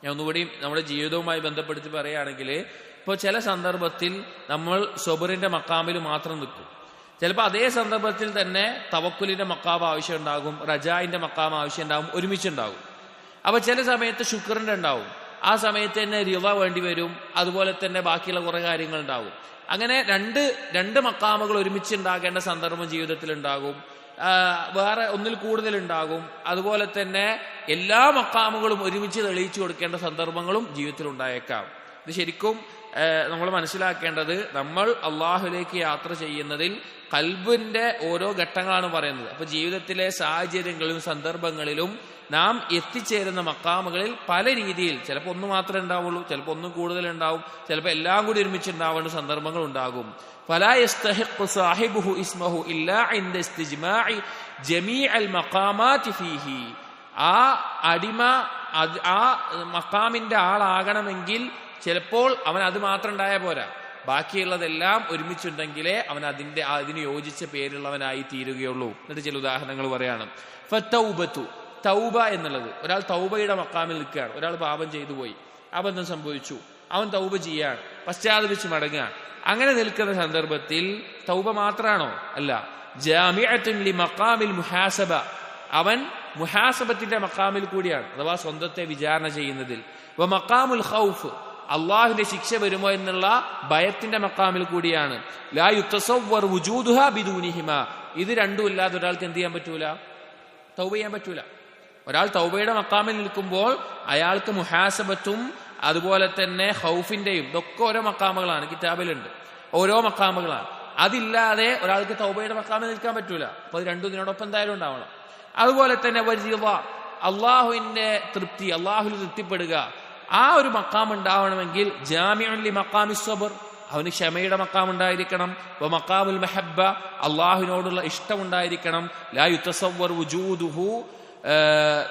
ഞാൻ ഒന്നുകൂടിയും നമ്മുടെ ജീവിതവുമായി ബന്ധപ്പെടുത്തി പറയുകയാണെങ്കിൽ, ഇപ്പോൾ ചില സന്ദർഭത്തിൽ നമ്മൾ സബറിന്റെ മഖാമിൽ മാത്രം നിൽക്കും. ചിലപ്പോൾ അതേ സന്ദർഭത്തിൽ തന്നെ തവക്കുലിന്റെ മഖാം ആവശ്യം ഉണ്ടാകും, റജായിന്റെ മഖാം ആവശ്യം ഉണ്ടാകും, ഒരുമിച്ചുണ്ടാകും. അപ്പൊ ചില സമയത്ത് ശുക്രന്റെ ഉണ്ടാവും, ആ സമയത്ത് തന്നെ റിള വേണ്ടി വരും, അതുപോലെ തന്നെ ബാക്കിയുള്ള കുറെ കാര്യങ്ങൾ ഉണ്ടാവും. അങ്ങനെ രണ്ട് മഖാമുകൾ ഒരുമിച്ച് ഉണ്ടാകേണ്ട സന്ദർഭം ജീവിതത്തിൽ ഉണ്ടാകും, വേറെ ഒന്നിൽ കൂടുതൽ ഉണ്ടാകും. അതുപോലെ തന്നെ എല്ലാ മഖാമുകളും ഒരുമിച്ച് തെളിയിച്ചു കൊടുക്കേണ്ട സന്ദർഭങ്ങളും ജീവിതത്തിൽ ഉണ്ടായേക്കാം. ഇത് ശരിക്കും നമ്മൾ മനസ്സിലാക്കേണ്ടത്, നമ്മൾ അള്ളാഹുലേക്ക് യാത്ര ചെയ്യുന്നതിൽ ഖൽബിന്റെ ഓരോ ഘട്ടങ്ങളാണ് പറയുന്നത്. അപ്പൊ ജീവിതത്തിലെ സാഹചര്യങ്ങളിലും സന്ദർഭങ്ങളിലും നാം എത്തിച്ചേരുന്ന മഖാമുകളിൽ പല രീതിയിൽ, ചിലപ്പോൾ ഒന്ന് മാത്രമേ ഉണ്ടാവുള്ളൂ, ചിലപ്പോൾ ഒന്നും കൂടുതൽ ഉണ്ടാവും, ചിലപ്പോൾ എല്ലാം കൂടി ഒരുമിച്ച് ഉണ്ടാവേണ്ട സന്ദർഭങ്ങൾ ഉണ്ടാകും. ഫലാ യസ്തഹിഖു സാഹിബുഹു ഇസ്മഹു ഇല്ലാ ഇൻദ ഇസ്തിജ്മാഇ ജമീഅൽ മഖാമാതി ഫീഹി, ആ അടിമ ആ മഖാമിന്റെ ആളാകണമെങ്കിൽ ചിലപ്പോൾ അവൻ അത് മാത്രം ഉണ്ടായാൽ പോരാ, ബാക്കിയുള്ളതെല്ലാം ഒരുമിച്ചുണ്ടെങ്കിലേ അവൻ അതിന് യോജിച്ച പേരുള്ളവനായി തീരുകയുള്ളൂ. എന്നിട്ട് ചില ഉദാഹരണങ്ങൾ പറയാണ്. ഫത്തൗബതു, തൗബ എന്നുള്ളത്, ഒരാൾ തൗബയുടെ മഖാമിൽ നിൽക്കുകയാണ്. ഒരാൾ പാപം ചെയ്തു പോയി, അബദ്ധം സംഭവിച്ചു, അവൻ തൗബ ചെയ്യാണ്, പശ്ചാത്തപിച്ച് മടങ്ങുകയാണ്. അങ്ങനെ നിൽക്കുന്ന സന്ദർഭത്തിൽ തൗബ മാത്രമാണോ? അല്ല, ജാമിഅത്തുൻ ലി മഖാമിൽ മുഹാസബ, അവൻ മുഹാസബത്തിന്റെ മഖാമിൽ കൂടിയാണ്, അഥവാ സ്വന്തത്തെ വിചാരണ ചെയ്യുന്നതിൽ. വ മഖാമുൽ ഖൗഫ്, അള്ളാഹുവിന്റെ ശിക്ഷ വരുമോ എന്നുള്ള ഭയത്തിന്റെ മഖാമിൽ കൂടിയാണ്. ലാ യുതസവ്വർ വുജൂദുഹാ ബിദൂനിഹിമാ, ഇത് രണ്ടും ഇല്ലാതെ ഒരാൾക്ക് എന്ത് ചെയ്യാൻ പറ്റൂല? തൗബ ചെയ്യാൻ പറ്റൂല. ഒരാൾ തൗബയുടെ മഖാമിൽ നിൽക്കുമ്പോൾ അയാൾക്ക് മുഹാസബത്തും അതുപോലെ തന്നെ ഖൗഫിന്റെയും ഇതൊക്കെ ഓരോ മഖാമുകളാണ്, കിതാബിലുണ്ട്, ഓരോ മഖാമുകളാണ്. അതില്ലാതെ ഒരാൾക്ക് തൗബയുടെ മഖാമിൽ നിൽക്കാൻ പറ്റൂല. അപ്പൊ അത് രണ്ടും ഇതിനോടൊപ്പം എന്തായാലും ഉണ്ടാവണം. അതുപോലെ തന്നെ അള്ളാഹുവിന്റെ തൃപ്തി, അള്ളാഹുവിൽ തൃപ്തിപ്പെടുക, ആ ഒരു മഖാം ഉണ്ടാവണമെങ്കിൽ ജാമിഉൻ ലി മഖാമിസ് സബ്ർ, അവന് ക്ഷമയുടെ മഖാം ഉണ്ടായിരിക്കണം. വ മഖാമുൽ മഹബ്ബ, അള്ളാഹുവിനോടുള്ള ഇഷ്ടം ഉണ്ടായിരിക്കണം. ലാ യുതസവ്വർ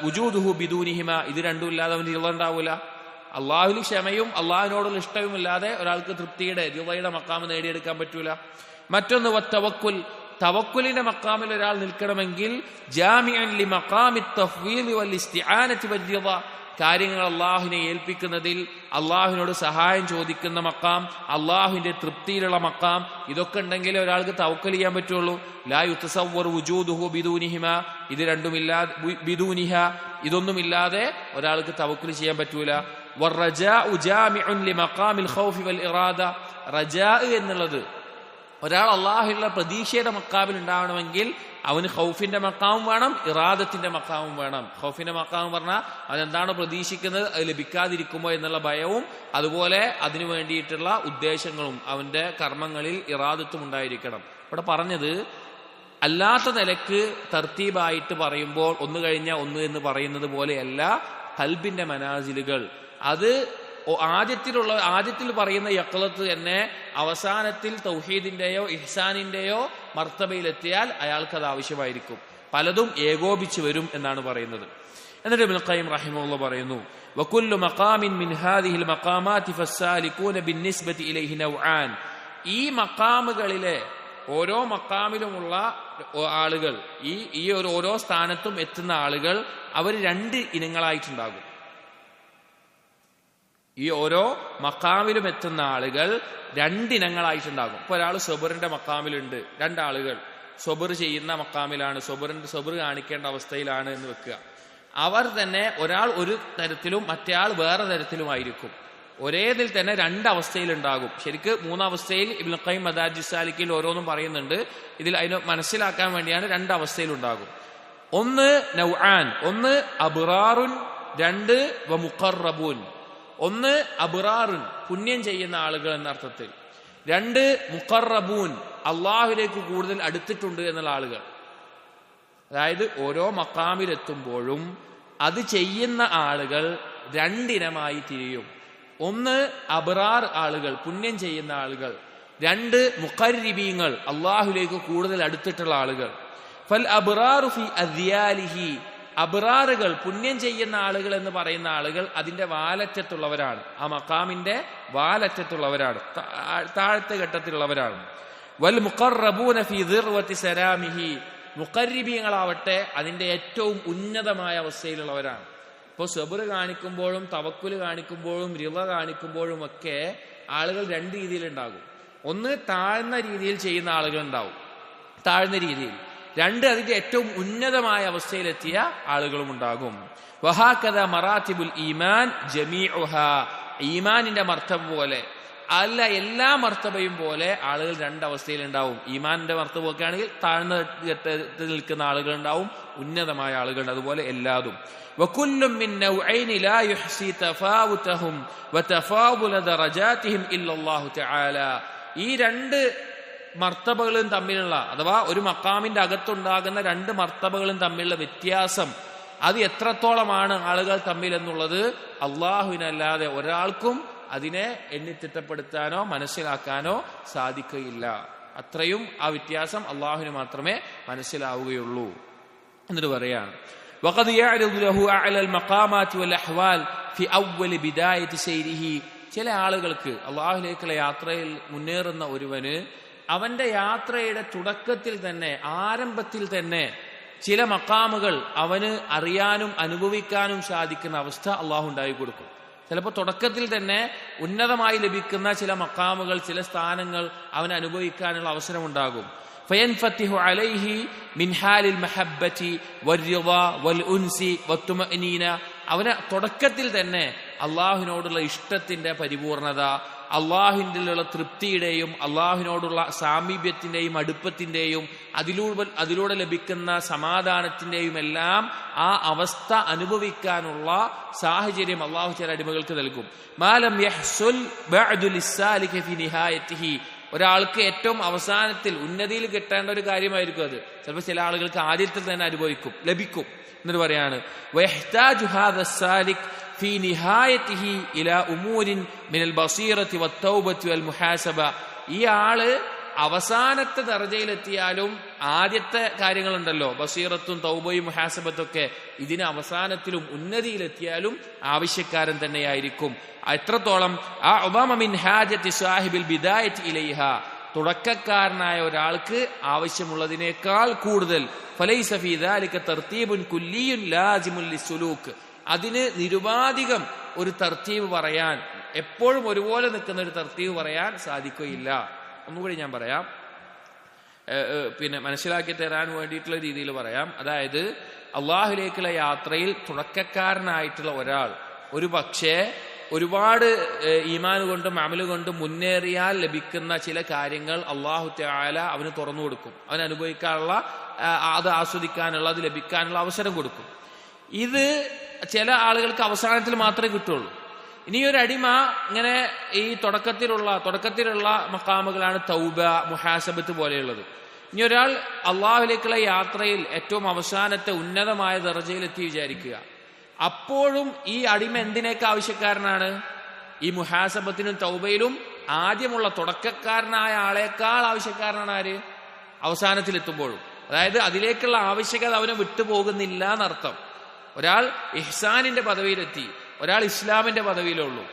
വുജൂദുഹു ബിദൂനിഹിമ, ഇത് രണ്ടും ഇല്ലാതെ അവന് റിള ഉണ്ടാവൂല. അള്ളാഹുവിൽ ക്ഷമയും അള്ളാഹുവിനോടുള്ള ഇഷ്ടവും ഇല്ലാതെ ഒരാൾക്ക് തൃപ്തിയുടെ റിളയുടെ മഖാം നേടിയെടുക്കാൻ പറ്റൂല. മറ്റൊന്ന് വത്തവക്കുൽ, തവക്കുലിന്റെ മഖാമിൽ ഒരാൾ നിൽക്കണമെങ്കിൽ ജാമിഉൻ ലി മഖാമിത് തഫ്വീദ് വൽ ഇസ്തിആനതി വൽ റിള, കാര്യങ്ങൾ അള്ളാഹുവിനെ ഏൽപ്പിക്കുന്നതിൽ അള്ളാഹുവിനോട് സഹായം ചോദിക്കുന്ന മഖാം, അള്ളാഹുവിന്റെ തൃപ്തിയിലുള്ള മഖാം, ഇതൊക്കെ ഉണ്ടെങ്കിലേ ഒരാൾക്ക് തവക്കൽ ചെയ്യാൻ പറ്റുള്ളൂ. ലാ യുതസവ്വർ വുജൂദുഹു ബിദൂനിഹിമ, ഇത് രണ്ടുമില്ലാതെ ബിദൂനിഹ, ഇതൊന്നുമില്ലാതെ ഒരാൾക്ക് തവക്കൽ ചെയ്യാൻ പറ്റൂല. വറജാഉ ജാമിഉൻ ലി മഖാമിൽ ഖൗഫി വൽ ഇറാദ, റജാ എന്നുള്ളത് ഒരാൾ അള്ളാഹുവിനുള്ള പ്രതീക്ഷയുടെ മഖാമിൽ ഉണ്ടാവണമെങ്കിൽ അവന് ഖൗഫിന്റെ മഖാമും വേണം, ഇറാദത്തിന്റെ മഖാമും വേണം. ഖൗഫിന്റെ മഖാം പറഞ്ഞാൽ അതെന്താണോ പ്രതീക്ഷിക്കുന്നത് അത് ലഭിക്കാതിരിക്കുമോ എന്നുള്ള ഭയവും അതുപോലെ അതിനു വേണ്ടിയിട്ടുള്ള ഉദ്ദേശങ്ങളും അവന്റെ കർമ്മങ്ങളിൽ ഇറാദത്തും ഉണ്ടായിരിക്കണം. ഇവിടെ പറഞ്ഞത് അല്ലാത്ത നിലക്ക് തർത്തീബായിട്ട് പറയുമ്പോൾ ഒന്ന് കഴിഞ്ഞാൽ ഒന്ന് എന്ന് പറയുന്നത് പോലെയല്ല ഖൽബിന്റെ മനാസിലുകൾ. അത് ആദ്യത്തിൽ പറയുന്ന യഖ്ലത്ത് തന്നെ അവസാനത്തിൽ തൗഹീദിന്റെയോ ഇഹ്സാനിന്റെയോ മർത്തബയിലെത്തിയാൽ അയാൾക്ക് അത് ആവശ്യമായിരിക്കും. പലതും ഏകോപിച്ചു വരും എന്നാണ് പറയുന്നത്. എന്നിട്ട് ഇബ്നുൽ ഖയ്യിം റഹിമഹുല്ലാഹ് പറയുന്നു, വകുല്ലു മഖാമിൻ മിൻ ഹാദിഹിൽ മഖാമാതി ഫസ്സാലികൂന ബിന്നിസ്ബതി ഇലൈഹി നൗആൻ, ഈ മഖാമുകളിലെ ഓരോ മഖാമിലുമുള്ള ആളുകൾ, ഈ ഓരോ സ്ഥാനത്തും എത്തുന്ന ആളുകൾ അവർ രണ്ട് ഇനങ്ങളായിട്ടുണ്ടാകും. ഈ ഓരോ മഖാമിലും എത്തുന്ന ആളുകൾ രണ്ടിനങ്ങളായിട്ടുണ്ടാകും. ഇപ്പൊ ഒരാൾ സബറിന്റെ മഖാമിലുണ്ട്, രണ്ടാളുകൾ സബർ ചെയ്യുന്ന മഖാമിലാണ്, സബർ കാണിക്കേണ്ട അവസ്ഥയിലാണ് എന്ന് വെക്കുക. അവർ തന്നെ ഒരാൾ ഒരു തരത്തിലും മറ്റേയാൾ വേറെ തരത്തിലുമായിരിക്കും. ഒരേതിൽ തന്നെ രണ്ടവസ്ഥയിലുണ്ടാകും. ശരിക്ക് മൂന്നവസ്ഥയിൽ ഇബ്നുൽ ഖയ്യിം മദാരിജുസ് സാലിക്കിൽ ഓരോന്നും പറയുന്നുണ്ട്. ഇതിൽ അതിനെ മനസ്സിലാക്കാൻ വേണ്ടിയാണ് രണ്ടവസ്ഥയിലുണ്ടാകും. ഒന്ന് നൗആൻ, ഒന്ന് അബ്റാറുൻ, രണ്ട് വമുഖറബൂൻ. ഒന്ന് അബ്റാറുൻ, പുണ്യം ചെയ്യുന്ന ആളുകൾ എന്ന അർത്ഥത്തിൽ. രണ്ട് മുഖറബൂൻ, അള്ളാഹുവിലേക്ക് കൂടുതൽ അടുത്തിട്ടുണ്ട് എന്നുള്ള ആളുകൾ. അതായത് ഓരോ മഖാമിലെത്തുമ്പോഴും അത് ചെയ്യുന്ന ആളുകൾ രണ്ടിനമായി തിരിയും. ഒന്ന് അബ്റാർ ആളുകൾ, പുണ്യം ചെയ്യുന്ന ആളുകൾ. രണ്ട് മുഖർരിബീങ്ങൾ, അള്ളാഹുലേക്ക് കൂടുതൽ അടുത്തിട്ടുള്ള ആളുകൾ. ഫൽ അബ്റാറു ഫി അദ്യാലിഹി, അബ്റാറുകൾ പുണ്യം ചെയ്യുന്ന ആളുകൾ എന്ന് പറയുന്ന ആളുകൾ അതിന്റെ വാലറ്റത്തുള്ളവരാണ്, ആ മഖാമിന്റെ വാലറ്റത്തുള്ളവരാണ്, താഴത്തെ ഘട്ടത്തിലുള്ളവരാണ്. വൽ മുഖർറബൂന ഫി ദിർവതി സലാമിഹി, മുഖർരിബീങ്ങളാവട്ടെ അതിന്റെ ഏറ്റവും ഉന്നതമായ അവസ്ഥയിലുള്ളവരാണ്. ഇപ്പോൾ സബർ കാണിക്കുമ്പോഴും തവക്കുല് കാണിക്കുമ്പോഴും റിള കാണിക്കുമ്പോഴും ഒക്കെ ആളുകൾ രണ്ട് രീതിയിലുണ്ടാകും. ഒന്ന്, താഴ്ന്ന രീതിയിൽ ചെയ്യുന്ന ആളുകൾ ഉണ്ടാവും, താഴ്ന്ന രീതിയിൽ. രണ്ട്, അതിന്റെ ഏറ്റവും ഉന്നതമായ അവസ്ഥയിലെത്തിയ ആളുകളും ഉണ്ടാകും. വഹാകദ മറാത്തിബുൽ ഈമാൻ ജമീഉഹാ, ഈമാനിന്റെ മർത്തബ പോലെ അല്ല, എല്ലാ മർത്തബയും പോലെ ആളുകൾ രണ്ടവസ്ഥയിലുണ്ടാവും. ഈമാനിന്റെ മർത്തബ ഒക്കെ ആണെങ്കിൽ താഴ്ന്ന ഘട്ടത്തിൽ നിൽക്കുന്ന ആളുകൾ ഉണ്ടാവും, ഉന്നതമായ ആളുകളുണ്ട്, അതുപോലെ എല്ലാതും. വകുല്ലും മിൻ നൗഐനി ലാ യുഹ്സി തഫാവുതഹും വതഫാവുല ദറജാതിഹിം ഇല്ലല്ലാഹു തആല. ഈ രണ്ട് മർത്തബകളും തമ്മിലുള്ള, അഥവാ ഒരു മഖാമിന്റെ അകത്തുണ്ടാകുന്ന രണ്ട് മർത്തബകളും തമ്മിലുള്ള വ്യത്യാസം അത് എത്രത്തോളമാണ് ആളുകൾ തമ്മിൽ എന്നുള്ളത് അള്ളാഹുവിനല്ലാതെ ഒരാൾക്കും അതിനെ എണ്ണിത്തിട്ടപ്പെടുത്താനോ മനസ്സിലാക്കാനോ സാധിക്കുകയില്ല. അത്രയും ആ വ്യത്യാസം അള്ളാഹുവിന് മാത്രമേ മനസ്സിലാവുകയുള്ളൂ എന്നിട്ട് പറയാണ്. وقد يعرض له أعلى المقامات والأحوال في أول بداية سيره. ചില ആളുകൾക്ക് അള്ളാഹുവിലേക്കുള്ള യാത്രയിൽ മുന്നേറുന്ന ഒരുവന് അവന്റെ യാത്രയുടെ തുടക്കത്തിൽ തന്നെ, ആരംഭത്തിൽ തന്നെ ചില മഖാമുകൾ അവന് അറിയാനും അനുഭവിക്കാനും സാധിക്കുന്ന അവസ്ഥ അള്ളാഹു ഉണ്ടായി കൊടുക്കും. ചിലപ്പോൾ തുടക്കത്തിൽ തന്നെ ഉന്നതമായി ലഭിക്കുന്ന ചില മഖാമുകൾ, ചില സ്ഥാനങ്ങൾ അവന് അനുഭവിക്കാനുള്ള അവസരമുണ്ടാകും. ഫയൻഫത്തിഹു അലൈഹി മിൻ ഹാലിൽ മഹബ്ബതി വൽറിള വൽഉൻസി വത്തുമഅനീന, അവന് തുടക്കത്തിൽ തന്നെ അള്ളാഹുവിനോടുള്ള ഇഷ്ടത്തിന്റെ പരിപൂർണത, അള്ളാഹുവിലുള്ള തൃപ്തിയുടെയും അള്ളാഹുവിനോടുള്ള സാമീപ്യത്തിന്റെയും അടുപ്പത്തിന്റെയും അതിലൂടെ ലഭിക്കുന്ന സമാധാനത്തിന്റെയും എല്ലാം ആ അവസ്ഥ അനുഭവിക്കാനുള്ള സാഹചര്യം അള്ളാഹു ചില അടിമകൾക്ക് നൽകും. മാലം യഹ്സുൽ ബഅദു ലിസ്സാലികി ഫി നിഹായതിഹി, ഒരാൾക്ക് ഏറ്റവും അവസാനത്തിൽ ഉന്നതിയിൽ കിട്ടേണ്ട ഒരു കാര്യമായിരിക്കും അത്. ചിലപ്പോൾ ചില ആളുകൾക്ക് ആദ്യത്തിൽ തന്നെ ലഭിക്കും എന്നിട്ട് പറയാണ്. വയഹ്താജു ഹാദ സാലിക് ഫീ നിഹായതിഹി ഇലാ ഉമൂരിൻ മിനൽ ബസീറതി വത്തൗബതി വൽ മുഹാസബ. ഈ ആള് അവസാനത്തെ ദർജയിലെത്തിയാലും ആദ്യത്തെ കാര്യങ്ങളുണ്ടല്ലോ, ബസീറത്തും തൗബയും മുഹാസബത്തൊക്കെ, ഇതിന് അവസാനത്തിലും ഉന്നതിയിലെത്തിയാലും ആവശ്യക്കാരൻ തന്നെയായിരിക്കും. എത്രത്തോളം ആ ഉബാമ മിൻ ഹാജത്തി സാഹിബിൽ ബിദായത്തി ഇലൈഹ, തുടക്കക്കാരനായ ഒരാൾക്ക് ആവശ്യമുള്ളതിനേക്കാൾ കൂടുതൽ. ഫലൈസ ഫീ ദാലിക തർതീബുൻ കുല്ലിയുൻ ലാസിമുൽ ലിസുലൂക്ക്, അതിന് നിരുപാധികം ഒരു തർത്തീബ് പറയാൻ, എപ്പോഴും ഒരുപോലെ നിൽക്കുന്ന ഒരു തർത്തീബ് പറയാൻ സാധിക്കുകയില്ല. ഒന്നുകൂടി ഞാൻ പറയാം, മനസ്സിലാക്കി തരാൻ വേണ്ടിയിട്ടുള്ള രീതിയിൽ പറയാം. അതായത് അള്ളാഹുലേക്കുള്ള യാത്രയിൽ തുടക്കക്കാരനായിട്ടുള്ള ഒരാൾ ഒരു പക്ഷേ ഒരുപാട് ഈമാൻ കൊണ്ടും അമല് കൊണ്ടും മുന്നേറിയാൽ ലഭിക്കുന്ന ചില കാര്യങ്ങൾ അള്ളാഹു തആല അവന് തുറന്നു കൊടുക്കും, അവന് അനുഭവിക്കാനുള്ള, അത് ആസ്വദിക്കാനുള്ള, അത് ലഭിക്കാനുള്ള അവസരം കൊടുക്കും. ഇത് ചില ആളുകൾക്ക് അവസാനത്തിൽ മാത്രമേ കിട്ടുള്ളൂ. ഇനി ഒരു അടിമ ഇങ്ങനെ ഈ തുടക്കത്തിലുള്ള മഖാമുകളാണ് തൗബ, മുഹാസബത്ത് പോലെയുള്ളത്. ഇനി ഒരാൾ അള്ളാഹുലേക്കുള്ള യാത്രയിൽ ഏറ്റവും അവസാനത്തെ ഉന്നതമായ ദർജയിലെത്തി വിചാരിക്കുക. അപ്പോഴും ഈ അടിമ എന്തിനേക്ക് ആവശ്യക്കാരനാണ്? ഈ മുഹാസബത്തിനും തൗബയിലും ആദ്യമുള്ള തുടക്കക്കാരനായ ആളേക്കാൾ ആവശ്യക്കാരനാണ് ആര്? അവസാനത്തിലെത്തുമ്പോഴും. അതായത് അതിലേക്കുള്ള ആവശ്യകത അവനെ വിട്ടുപോകുന്നില്ല എന്നർത്ഥം. ഒരാൾ ഇഹ്സാനിന്റെ പദവിയിലെത്തി, ഒരാൾ ഇസ്ലാമിന്റെ പദവിയിലുള്ളൂ.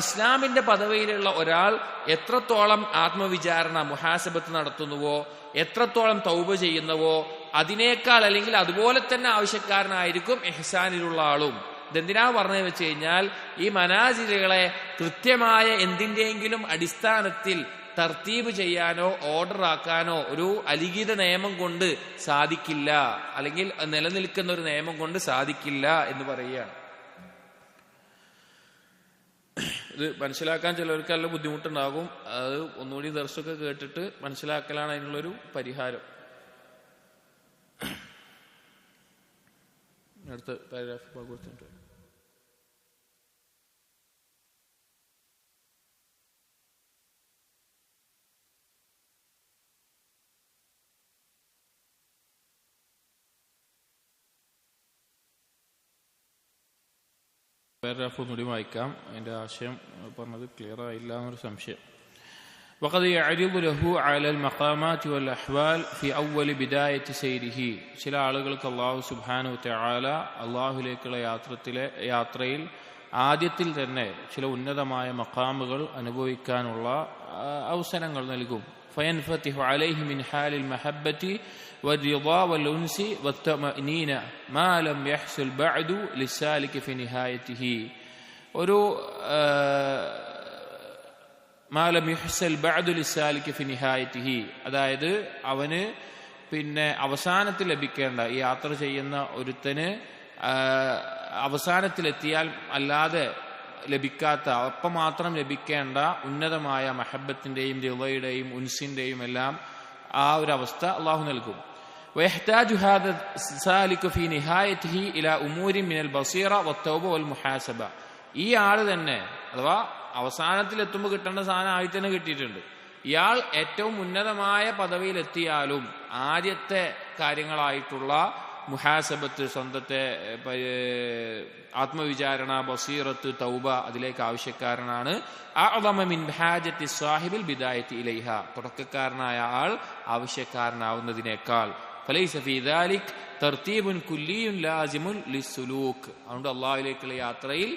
ഇസ്ലാമിന്റെ പദവിയിലുള്ള ഒരാൾ എത്രത്തോളം ആത്മവിചാരണ, മുഹാസബത്ത് നടത്തുന്നുവോ, എത്രത്തോളം തൗബ ചെയ്യുന്നുവോ, അതിനേക്കാൾ അല്ലെങ്കിൽ അതുപോലെ തന്നെ ആവശ്യക്കാരനായിരിക്കും ഇഹ്സാനിലുള്ള ആളും. ഇതെന്തിനാ പറഞ്ഞത് വെച്ച് കഴിഞ്ഞാൽ, ഈ മനാസിലുകളെ കൃത്യമായ എന്തിന്റെയെങ്കിലും അടിസ്ഥാനത്തിൽ തർത്തീബ് ചെയ്യാനോ ഓർഡർ ആക്കാനോ ഒരു അലിഖിത നിയമം കൊണ്ട് സാധിക്കില്ല, അല്ലെങ്കിൽ നിലനിൽക്കുന്ന ഒരു നിയമം കൊണ്ട് സാധിക്കില്ല എന്ന് പറയുകയാണ്. ഇത് മനസ്സിലാക്കാൻ ചിലർക്ക് നല്ല ബുദ്ധിമുട്ടുണ്ടാകും. അത് ഒന്നുകൂടി ദർശൊക്കെ കേട്ടിട്ട് മനസ്സിലാക്കലാണ് അതിനുള്ളൊരു പരിഹാരം. അടുത്ത പാരഗ്രാഫ് കൊടുത്തിട്ടുണ്ട്. പാരഗ്രാഫ് ഒന്നുകൂടി വായിക്കാം. അതിൻ്റെ ആശയം പറഞ്ഞത് ക്ലിയർ ആയില്ല എന്നൊരു സംശയം. وقد يعرض له على المقامات والأحوال في أول بداية سيره. ചില ആളുകൾക്ക് അല്ലാഹു സുബ്ഹാനഹു വതആല അല്ലാഹുവിലേക്കുള്ള യാത്രയിൽ ആദ്യത്തിൽ തന്നെ ചില ഉന്നതമായ മഖാമുകൾ അനുഭവിക്കാനുള്ള അവസരങ്ങൾ നൽകും. فينفتح عليه من حال المحبة والرضا والأنس والطمأنينة ما لم يحصل بعد للسالك في نهايته. ഒരു മാലം യുഹ്സൽ ബഅദു ലിസാലിക ഫി നിഹായതിഹി, അതായത് അവന് പിന്നെ അവസാനത്തിൽ ലഭിക്കേണ്ട, ഈ യാത്ര ചെയ്യുന്ന ഒരുത്തന് അവസാനത്തിലെത്തിയാൽ അല്ലാതെ ലഭിക്കാത്ത, അപ്പം മാത്രം ലഭിക്കേണ്ട ഉന്നതമായ മഹബത്തിന്റെയും റിളയുടെയും ഉൻസിന്റെയും എല്ലാം ആ ഒരു അവസ്ഥ അള്ളാഹു നൽകും. ويحتاج هذا السالك في نهايته إلى أمور من البصيرة والتوبة والمحاسبة. ഈ ആള് തന്നെ, അഥവാ അവസാനത്തിൽ എത്തുമ്പോൾ കിട്ടേണ്ട സാധനം ആയി തന്നെ കിട്ടിയിട്ടുണ്ട്. ഇയാൾ ഏറ്റവും ഉന്നതമായ പദവിയിലെത്തിയാലും ആദ്യത്തെ കാര്യങ്ങളായിട്ടുള്ള മുഹാസബത്ത്, സ്വന്തത്തെ ആത്മവിചാരണ, ബസീറത്ത്, തൗബ, അതിലേക്ക് ആവശ്യക്കാരനാണ്. അഅ്ളമ മിൻ ഹാജത്തി സാഹിബിൽ ബിദായത്തി ഇലൈഹ, തുടക്കക്കാരനായ ആൾ ആവശ്യക്കാരനാവുന്നതിനേക്കാൾ. ഫലൈസ ഫീ ദാലിക് തർതീബുൻ കുല്ലിയുൻ ലാസിമുൻ ലിസ്സുലൂക്ക്. അതുകൊണ്ട് അല്ലാഹുവിലേക്കുള്ള യാത്രയിൽ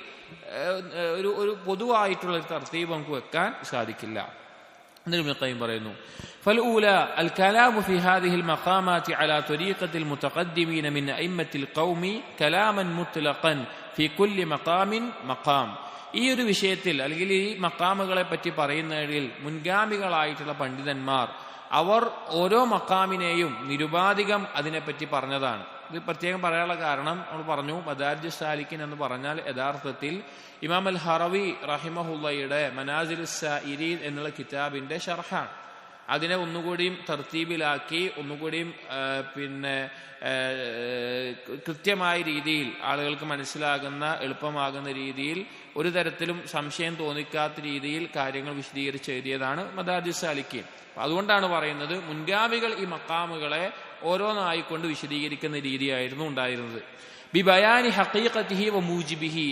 ഒരു പൊതുവായിട്ടുള്ള ഒരു തർതീബ് നമുക്ക് വെക്കാൻ സാധിക്കില്ല. ഇബ്നുൽ ഖയ്യിം പറയുന്നു, فالأولى الكلام في هذه المقامات على طريقة المتقدمين من أئمة القوم كلاما مطلقا في كل مقام مقام. ഈ ഒരു വിഷയത്തിൽ അല്ലെങ്കിൽ ഈ മക്കാമുകളെ പറ്റി പറയുന്നതിൽ മുൻഗാമികളായിട്ടുള്ള പണ്ഡിതന്മാർ അവർ ഓരോ മക്കാമിനെയും നിരുപാധികം അതിനെപ്പറ്റി പറഞ്ഞതാണ്. ഇത് പ്രത്യേകം പറയാനുള്ള കാരണം നമ്മൾ പറഞ്ഞു, മദാരിജുസ് സാലിക്കിൻ എന്ന് പറഞ്ഞാൽ യഥാർത്ഥത്തിൽ ഇമാം അൽ ഹറവി റഹിമഹുള്ളയുടെ മനാസിലുസ് സായിരീൻ എന്നുള്ള കിതാബിന്റെ ഷർഹാണ്. അതിനെ ഒന്നുകൂടിയും തർത്തീബിലാക്കി, ഒന്നുകൂടിയും പിന്നെ കൃത്യമായ രീതിയിൽ ആളുകൾക്ക് മനസ്സിലാകുന്ന, എളുപ്പമാകുന്ന രീതിയിൽ, ഒരു തരത്തിലും സംശയം തോന്നിക്കാത്ത രീതിയിൽ കാര്യങ്ങൾ വിശദീകരിച്ച് എഴുതിയതാണ് മദാരിജുസ് സാലിക്കീൻ. അതുകൊണ്ടാണ് പറയുന്നത്, മുൻഗാമികൾ ഈ മക്കാമുകളെ ഓരോന്നായിക്കൊണ്ട് വിശദീകരിക്കുന്ന രീതിയായിരുന്നു ഉണ്ടായിരുന്നത്. ബി ബയാനി ഹഖീഖത്തിഹി വ മൂജിബിഹി,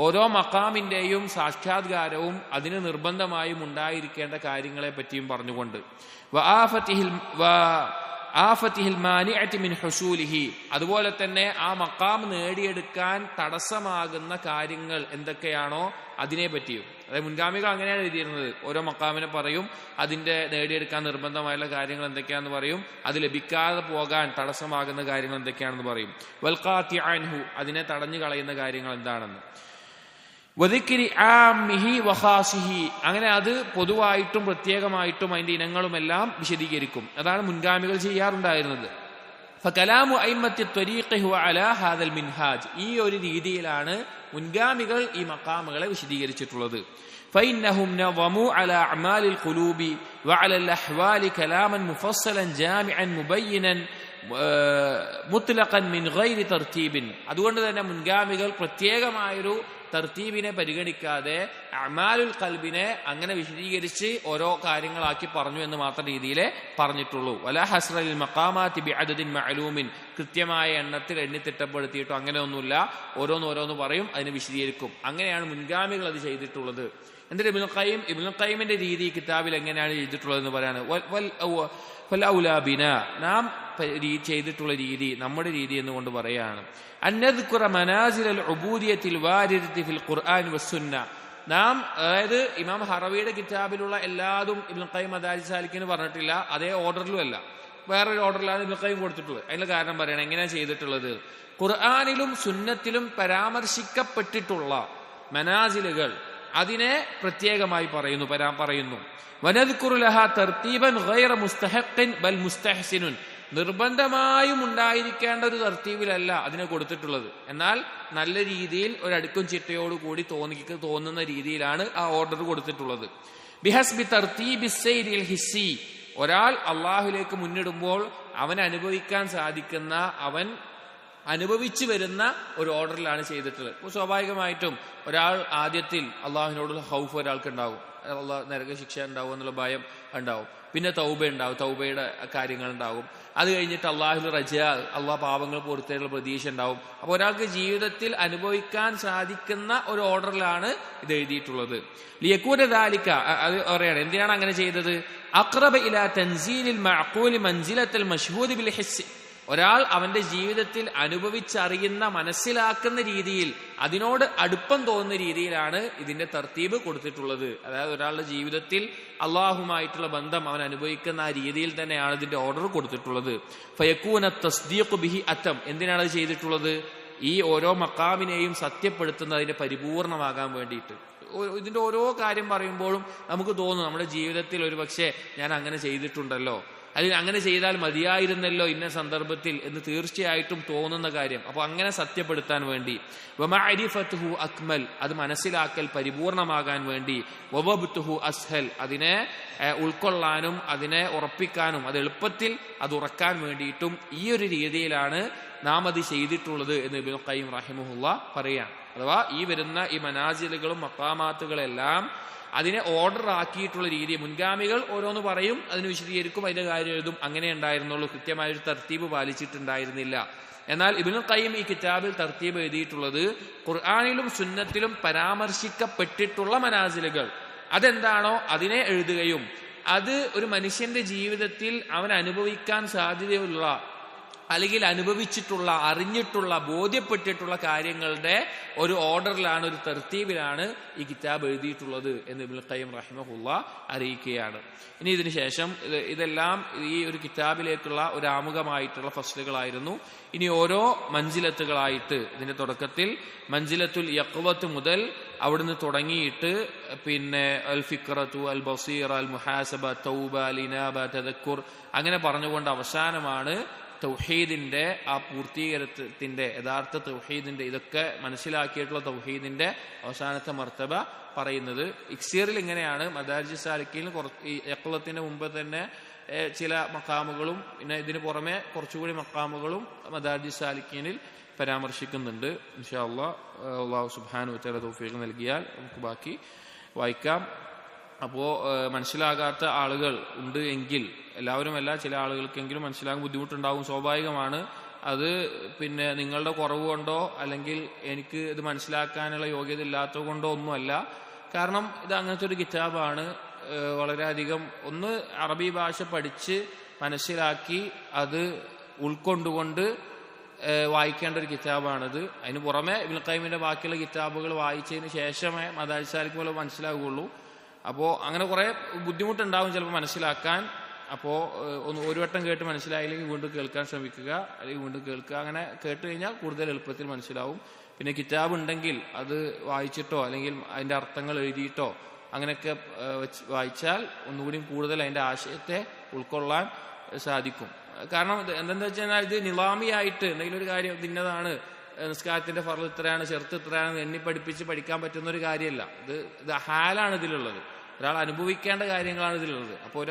ഓരോ മക്കാമിന്റെയും സാക്ഷാത്കാരവും അതിന് നിർബന്ധമായും ഉണ്ടായിരിക്കേണ്ട കാര്യങ്ങളെ പറ്റിയും പറഞ്ഞുകൊണ്ട്, ആഫത്തിഹിൽ മാനിഅതി മിൻ ഹുസൂലിഹി, അതുപോലെ തന്നെ ആ മക്കാം നേടിയെടുക്കാൻ തടസ്സമാകുന്ന കാര്യങ്ങൾ എന്തൊക്കെയാണോ അതിനെ പറ്റിയും. അതായത് മുൻഗാമികൾ അങ്ങനെയാണ് എഴുതിയിരുന്നത്, ഓരോ മക്കാമിനെ പറയും, അതിന്റെ നേടിയെടുക്കാൻ നിർബന്ധമായുള്ള കാര്യങ്ങൾ എന്തൊക്കെയാണെന്ന് പറയും, അത് ലഭിക്കാതെ പോകാൻ തടസ്സമാകുന്ന കാര്യങ്ങൾ എന്തൊക്കെയാണെന്ന് പറയും. വൽഖാത്തി അൻഹു, അതിനെ തടഞ്ഞു കളയുന്ന കാര്യങ്ങൾ എന്താണെന്ന്. വദിക്രി ആമിഹി വഖാസിഹി, അങ്ങനെ അത് പൊതുവായിട്ടും പ്രത്യേകമായിട്ടും അതിന്റെ ഇനങ്ങളുമെല്ലാം വിശദീകരിക്കും. അതാണ് മുൻഗാമികൾ ചെയ്യാറുണ്ടായിരുന്നത്. ഫകലാമു അയിമ്മത്തി ത്വരീഖി ഹുവ അലാ ഹാദൽ മിൻഹാജ്, ഈ ഒരു രീതിയിലാണ് മുൻഗാമികൾ ഈ മഖാമുകളെ വിശദീകരിച്ചിട്ടുള്ളത്. فإنهم نظموا على أعمال القلوب وعلى الأحوال كلاما مفصلا جامعا مبينا മുത്ലഖൻ മിൻ ഗൈരി തർതീബിൻ, അതുകൊണ്ട് തന്നെ മുൻഗാമികൾ പ്രത്യേകമായൊരു തർത്തീബിനെ പരിഗണിക്കാതെ അഅ്മാലുൽ ഖൽബിനെ അങ്ങനെ വിശദീകരിച്ച് ഓരോ കാര്യങ്ങളാക്കി പറഞ്ഞു എന്ന് മാത്രം രീതിയിലേ പറഞ്ഞിട്ടുള്ളൂ. വലാ ഹസ്റ ലിൽ മഖാമാതി ബിഅദദിൻ മഅലൂമിൻ, കൃത്യമായ എണ്ണത്തിൽ എണ്ണിത്തിട്ടപ്പെടുത്തിയിട്ടോ അങ്ങനെയൊന്നുമില്ല. ഓരോന്നോരോന്ന് പറയും, അതിനെ വിശദീകരിക്കും. അങ്ങനെയാണ് മുൻഗാമികൾ അത് ചെയ്തിട്ടുള്ളത്. എന്നിട്ട് ഇബ്നുൽ ഖയ്യിമിന്റെ രീതി കിതാബിൽ എങ്ങനെയാണ് ചെയ്തിട്ടുള്ളത് എന്ന് പറയാണ്. നാം ചെയ്തിട്ടുള്ള രീതി, നമ്മുടെ രീതി എന്നുകൊണ്ട് പറയാണ്, അന്നദ്കുറ മനാസിലൽ ഉബൂദിയത്തിൽ വാരിദത്തി ഫിൽ ഖുർആൻ വസ്സുന്ന. നാം, അതായത് ഇമാം ഹറവിയുടെ കിതാബിലുള്ള എല്ലാതും ഇബ്നുൽ ഖയ്യിം മദാരിജ് സാലിക്കിന് പറഞ്ഞിട്ടില്ല, അതേ ഓർഡറിലും അല്ല, വേറൊരു ഓർഡറിലാണ് ഇബ്നുൽ ഖയ്യിം കൊടുത്തിട്ടുള്ളത്. അതിന്റെ കാരണം പറയണം, എങ്ങനെയാണ് ചെയ്തിട്ടുള്ളത്. ഖുർആനിലും സുന്നത്തിലും പരാമർശിക്കപ്പെട്ടിട്ടുള്ള മനാസിലുകൾ അതിനെ പ്രത്യേകമായി പറയുന്നു. വനദ്കുറു ലഹാ തർതീബൻ ഗൈറ മുസ്തഹഖിൻ ബൽ മുസ്തഹ്സിനുൻ, നിർബന്ധമായും ഉണ്ടായിരിക്കേണ്ട ഒരു തർത്തീബിലല്ല അതിനെ കൊടുത്തിട്ടുള്ളത്, എന്നാൽ നല്ല രീതിയിൽ ഒരടുക്കും ചിട്ടയോടുകൂടി തോന്നുന്ന രീതിയിലാണ് ആ ഓർഡർ കൊടുത്തിട്ടുള്ളത്. ബിഹസ്ബി തർതീബി സൈരിൽ ഹിസ്സി, ഒരാൾ അള്ളാഹുലേക്ക് മുന്നിടുമ്പോൾ അവൻ അനുഭവിക്കാൻ സാധിക്കുന്ന, അവൻ അനുഭവിച്ചു വരുന്ന ഒരു ഓർഡറിലാണ് ചെയ്തിട്ടുള്ളത്. അപ്പോൾ സ്വാഭാവികമായിട്ടും ഒരാൾ ആദ്യത്തിൽ അള്ളാഹുവിനോടുള്ള ഹൗഫ് ഒരാൾക്ക് ഉണ്ടാവും, അള്ളാഹ് നരക ശിക്ഷ ഉണ്ടാവും എന്നുള്ള ഭയം ഉണ്ടാവും. പിന്നെ തൗബ ഉണ്ടാവും, തൗബയുടെ കാര്യങ്ങൾ ഉണ്ടാവും. അത് കഴിഞ്ഞിട്ട് അള്ളാഹുൽ റജാ, അള്ളാഹ് പാപങ്ങൾ പൊറുത്തതിനുള്ള പ്രതീക്ഷ ഉണ്ടാവും. അപ്പോൾ ഒരാൾക്ക് ജീവിതത്തിൽ അനുഭവിക്കാൻ സാധിക്കുന്ന ഒരു ഓർഡറിലാണ് ഇത് എഴുതിയിട്ടുള്ളത്. ലിയകൂന ദാലിക, അത് പറയാണ് എന്തിനാണ് അങ്ങനെ ചെയ്തത്? അഖ്റബ ഇലാ തൻസീലിൽ മഅഖൂലി മൻസിലത്തുൽ മശ്ഹൂദ് ബിൽ ഹിസ്, ഒരാൾ അവന്റെ ജീവിതത്തിൽ അനുഭവിച്ചറിയുന്ന മനസ്സിലാക്കുന്ന രീതിയിൽ അതിനോട് അടുപ്പം തോന്നുന്ന രീതിയിലാണ് ഇതിന്റെ തർത്തീബ് കൊടുത്തിട്ടുള്ളത്. അതായത് ഒരാളുടെ ജീവിതത്തിൽ അള്ളാഹുമായിട്ടുള്ള ബന്ധം അവൻ അനുഭവിക്കുന്ന ആ രീതിയിൽ തന്നെയാണ് ഇതിന്റെ ഓർഡർ കൊടുത്തിട്ടുള്ളത്. ഫയകൂന തസ്ദീഖു ബിഹി അത്തം, എന്തിനാണ് അത് ചെയ്തിട്ടുള്ളത്? ഈ ഓരോ മഖാമിനെയും സത്യപ്പെടുത്തുന്നതിന്റെ പരിപൂർണമാകാൻ വേണ്ടിയിട്ട്. ഇതിന്റെ ഓരോ കാര്യം പറയുമ്പോഴും നമുക്ക് തോന്നും നമ്മുടെ ജീവിതത്തിൽ ഒരു പക്ഷേ ഞാൻ അങ്ങനെ ചെയ്തിട്ടുണ്ടല്ലോ, അല്ലെങ്കിൽ അങ്ങനെ ചെയ്താൽ മതിയായിരുന്നല്ലോ ഇന്ന സന്ദർഭത്തിൽ എന്ന് തീർച്ചയായിട്ടും തോന്നുന്ന കാര്യം. അപ്പൊ അങ്ങനെ സത്യപ്പെടുത്താൻ വേണ്ടി. വമഅരിഫതുഹു അക്മൽ, അത് മനസ്സിലാക്കൽ പരിപൂർണമാകാൻ വേണ്ടി. വവബ്തുഹു അസ്ഹൽ, അതിനെ ഉൾക്കൊള്ളാനും അതിനെ ഉറപ്പിക്കാനും അത് എളുപ്പത്തിൽ അത് ഉറക്കാൻ വേണ്ടിയിട്ടും ഈ ഒരു രീതിയിലാണ് നാം അത് ചെയ്തിട്ടുള്ളത് എന്ന് ഇബ്നു ഖയ്യിം റഹിമഹുല്ലാഹ് പറയാണ്. അഥവാ ഈ വരുന്ന ഈ മനാസിലുകളും മഖാമാത്തുകളെല്ലാം അതിനെ ഓർഡർ ആക്കിയിട്ടുള്ള രീതി, മുൻഗാമികൾ ഓരോന്ന് പറയും, അതിന് വിശദീകരിക്കും, അതിന്റെ കാര്യം എഴുതും, അങ്ങനെ ഉണ്ടായിരുന്നുള്ളൂ. കൃത്യമായൊരു തർത്തീബ് പാലിച്ചിട്ടുണ്ടായിരുന്നില്ല. എന്നാൽ ഇബ്നു ഖയ്യിം ഈ കിതാബിൽ തർത്തീബ് എഴുതിയിട്ടുള്ളത് ഖുർആനിലും സുന്നത്തിലും പരാമർശിക്കപ്പെട്ടിട്ടുള്ള മനാസിലുകൾ അതെന്താണോ അതിനെ എഴുതുകയും അത് ഒരു മനുഷ്യന്റെ ജീവിതത്തിൽ അവൻ അനുഭവിക്കാൻ സാധ്യതയുള്ള അല്ലെങ്കിൽ അനുഭവിച്ചിട്ടുള്ള അറിഞ്ഞിട്ടുള്ള ബോധ്യപ്പെട്ടിട്ടുള്ള കാര്യങ്ങളുടെ ഒരു ഓർഡറിലാണ്, ഒരു തർത്തീബിലാണ് ഈ കിതാബ് എഴുതിയിട്ടുള്ളത് എന്ന് ഇബ്നുൽ ഖയ്യിം റഹിമഹുല്ലാഹ് അറിയിക്കുകയാണ്. ഇനി ഇതിനു ശേഷം ഇതെല്ലാം ഈ ഒരു കിതാബിലേക്കുള്ള ഒരു ആമുഖമായിട്ടുള്ള ഫസ്ലുകളായിരുന്നു. ഇനി ഓരോ മൻസിലത്തുകളായിട്ട് ഇതിന്റെ തുടക്കത്തിൽ മൻസിലത്തുൽ യഖ്വത്ത് മുതൽ അവിടുന്ന് തുടങ്ങിയിട്ട് പിന്നെ അൽ ഫിക്റത്തു, അൽ ബസീറ, അൽ മുഹാസബ, തൗബ, അൽ ഇനാബ, തദക്കുർ, അങ്ങനെ പറഞ്ഞുകൊണ്ട് അവസാനമാണ് തൗഹീദിന്റെ ആ പൂർത്തീകരണത്തിന്റെ യഥാർത്ഥ തൗഹീദിന്റെ ഇതൊക്കെ മനസ്സിലാക്കിയിട്ടുള്ള തൗഹീദിന്റെ അവസാനത്തെ മർത്തബ പറയുന്നത്. ഇക്സീറിൽ ഇങ്ങനെയാണ്. മദാരിജ് സാലിക്കീൽ ഈ യഖ്വത്തിന്റെ മുമ്പ് തന്നെ ചില മഖാമുകളും പിന്നെ ഇതിന് പുറമെ കുറച്ചുകൂടി മഖാമുകളും മദാരിജ് സാലിക്കീനിൽ പരാമർശിക്കുന്നുണ്ട്. ഇൻഷാ അല്ലാഹ് അല്ലാഹു സുബ്ഹാനഹു വ തആല തൗഫീഖ് നൽകിയാൽ നമുക്ക് ബാക്കി വായിക്കാം. അപ്പോൾ മനസ്സിലാകാത്ത ആളുകൾ ഉണ്ട് എങ്കിൽ, എല്ലാവരുമല്ല, ചില ആളുകൾക്കെങ്കിലും മനസ്സിലാകാൻ ബുദ്ധിമുട്ടുണ്ടാകും, സ്വാഭാവികമാണ്. അത് പിന്നെ നിങ്ങളുടെ കുറവ് കൊണ്ടോ അല്ലെങ്കിൽ എനിക്ക് ഇത് മനസ്സിലാക്കാനുള്ള യോഗ്യത ഇല്ലാത്തത് കൊണ്ടോ ഒന്നുമല്ല. കാരണം ഇത് അങ്ങനത്തെ ഒരു കിതാബാണ്. വളരെയധികം ഒന്ന് അറബി ഭാഷ പഠിച്ച് മനസ്സിലാക്കി അത് ഉൾക്കൊണ്ടുകൊണ്ട് വായിക്കേണ്ട ഒരു കിതാബാണിത്. അതിന് പുറമെ ഇബ്നുൽ ഖയ്യിമിന്റെ ബാക്കിയുള്ള കിതാബുകൾ വായിച്ചതിന് ശേഷമേ മദാരിജ് സാലിക്ക് പോലെ മനസ്സിലാകുള്ളൂ. അപ്പോൾ അങ്ങനെ കുറെ ബുദ്ധിമുട്ടുണ്ടാവും ചിലപ്പോൾ മനസ്സിലാക്കാൻ. അപ്പോൾ ഒരു വട്ടം കേട്ട് മനസ്സിലായില്ലെങ്കിൽ വീണ്ടും കേൾക്കാൻ ശ്രമിക്കുക, അല്ലെങ്കിൽ വീണ്ടും കേൾക്കുക. അങ്ങനെ കേട്ട് കഴിഞ്ഞാൽ കൂടുതൽ എളുപ്പത്തിൽ മനസ്സിലാവും. പിന്നെ കിതാബ് ഉണ്ടെങ്കിൽ അത് വായിച്ചിട്ടോ അല്ലെങ്കിൽ അതിന്റെ അർത്ഥങ്ങൾ എഴുതിയിട്ടോ അങ്ങനെയൊക്കെ വായിച്ചാൽ ഒന്നുകൂടി കൂടുതൽ അതിന്റെ ആശയത്തെ ഉൾക്കൊള്ളാൻ സാധിക്കും. കാരണം എന്തെന്ന് വെച്ചാൽ ഇത് നിലാമിയായിട്ട് എന്തെങ്കിലും ഒരു കാര്യം ഇന്നതാണ്, നിസ്കാരത്തിന്റെ ഫർള് ഇത്രയാണ്, ചെറുത്ത് ഇത്രയാണ് എണ്ണി പഠിപ്പിച്ച് പഠിക്കാൻ പറ്റുന്ന ഒരു കാര്യമല്ല. ഇത് ഹാലാണ് ഇതിലുള്ളത്, ഒരാൾ അനുഭവിക്കേണ്ട കാര്യങ്ങളാണ് ഇതിലുള്ളത്. അപ്പോൾ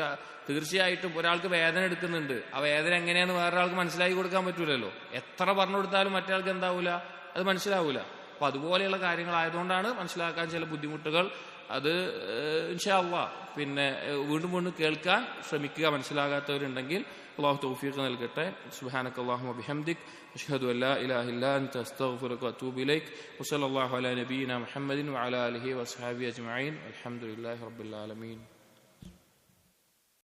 തീർച്ചയായിട്ടും ഒരാൾക്ക് വേദന എടുക്കുന്നുണ്ട്, ആ വേദന എങ്ങനെയാന്ന് വേറൊരാൾക്ക് മനസ്സിലാക്കി കൊടുക്കാൻ പറ്റൂലല്ലോ. എത്ര പറഞ്ഞു കൊടുത്താലും മറ്റൊരാൾക്ക് എന്താവൂല, അത് മനസ്സിലാവൂല. അപ്പൊ അതുപോലെയുള്ള കാര്യങ്ങളായതുകൊണ്ടാണ് മനസ്സിലാക്കാൻ ചില ബുദ്ധിമുട്ടുകൾ. അത് ഇൻഷാ അല്ലാഹ് പിന്നെ വീണ്ടും വീണ്ടും കേൾക്കാൻ ശ്രമിക്കുക. മനസ്സിലാകാത്തവരുണ്ടെങ്കിൽ അല്ലാഹു തൗഫീഖ് നൽകട്ടെ. സുബ്ഹാനക്കല്ലാഹുമ്മ ബിഹംദിക് അഷ്ഹദു അല്ലാ ഇലാഹ ഇല്ലാ അൻത അസ്തഗ്ഫിറുക വഅതൂബു ഇലൈക് വസല്ലല്ലാഹു അലാ നബിയിന മുഹമ്മദിൻ വഅലാ ആലിഹി വസ്ഹബിഹി അജ്മഈൻ. അൽഹംദുലില്ലാഹി റബ്ബിൽ ആലമീൻ.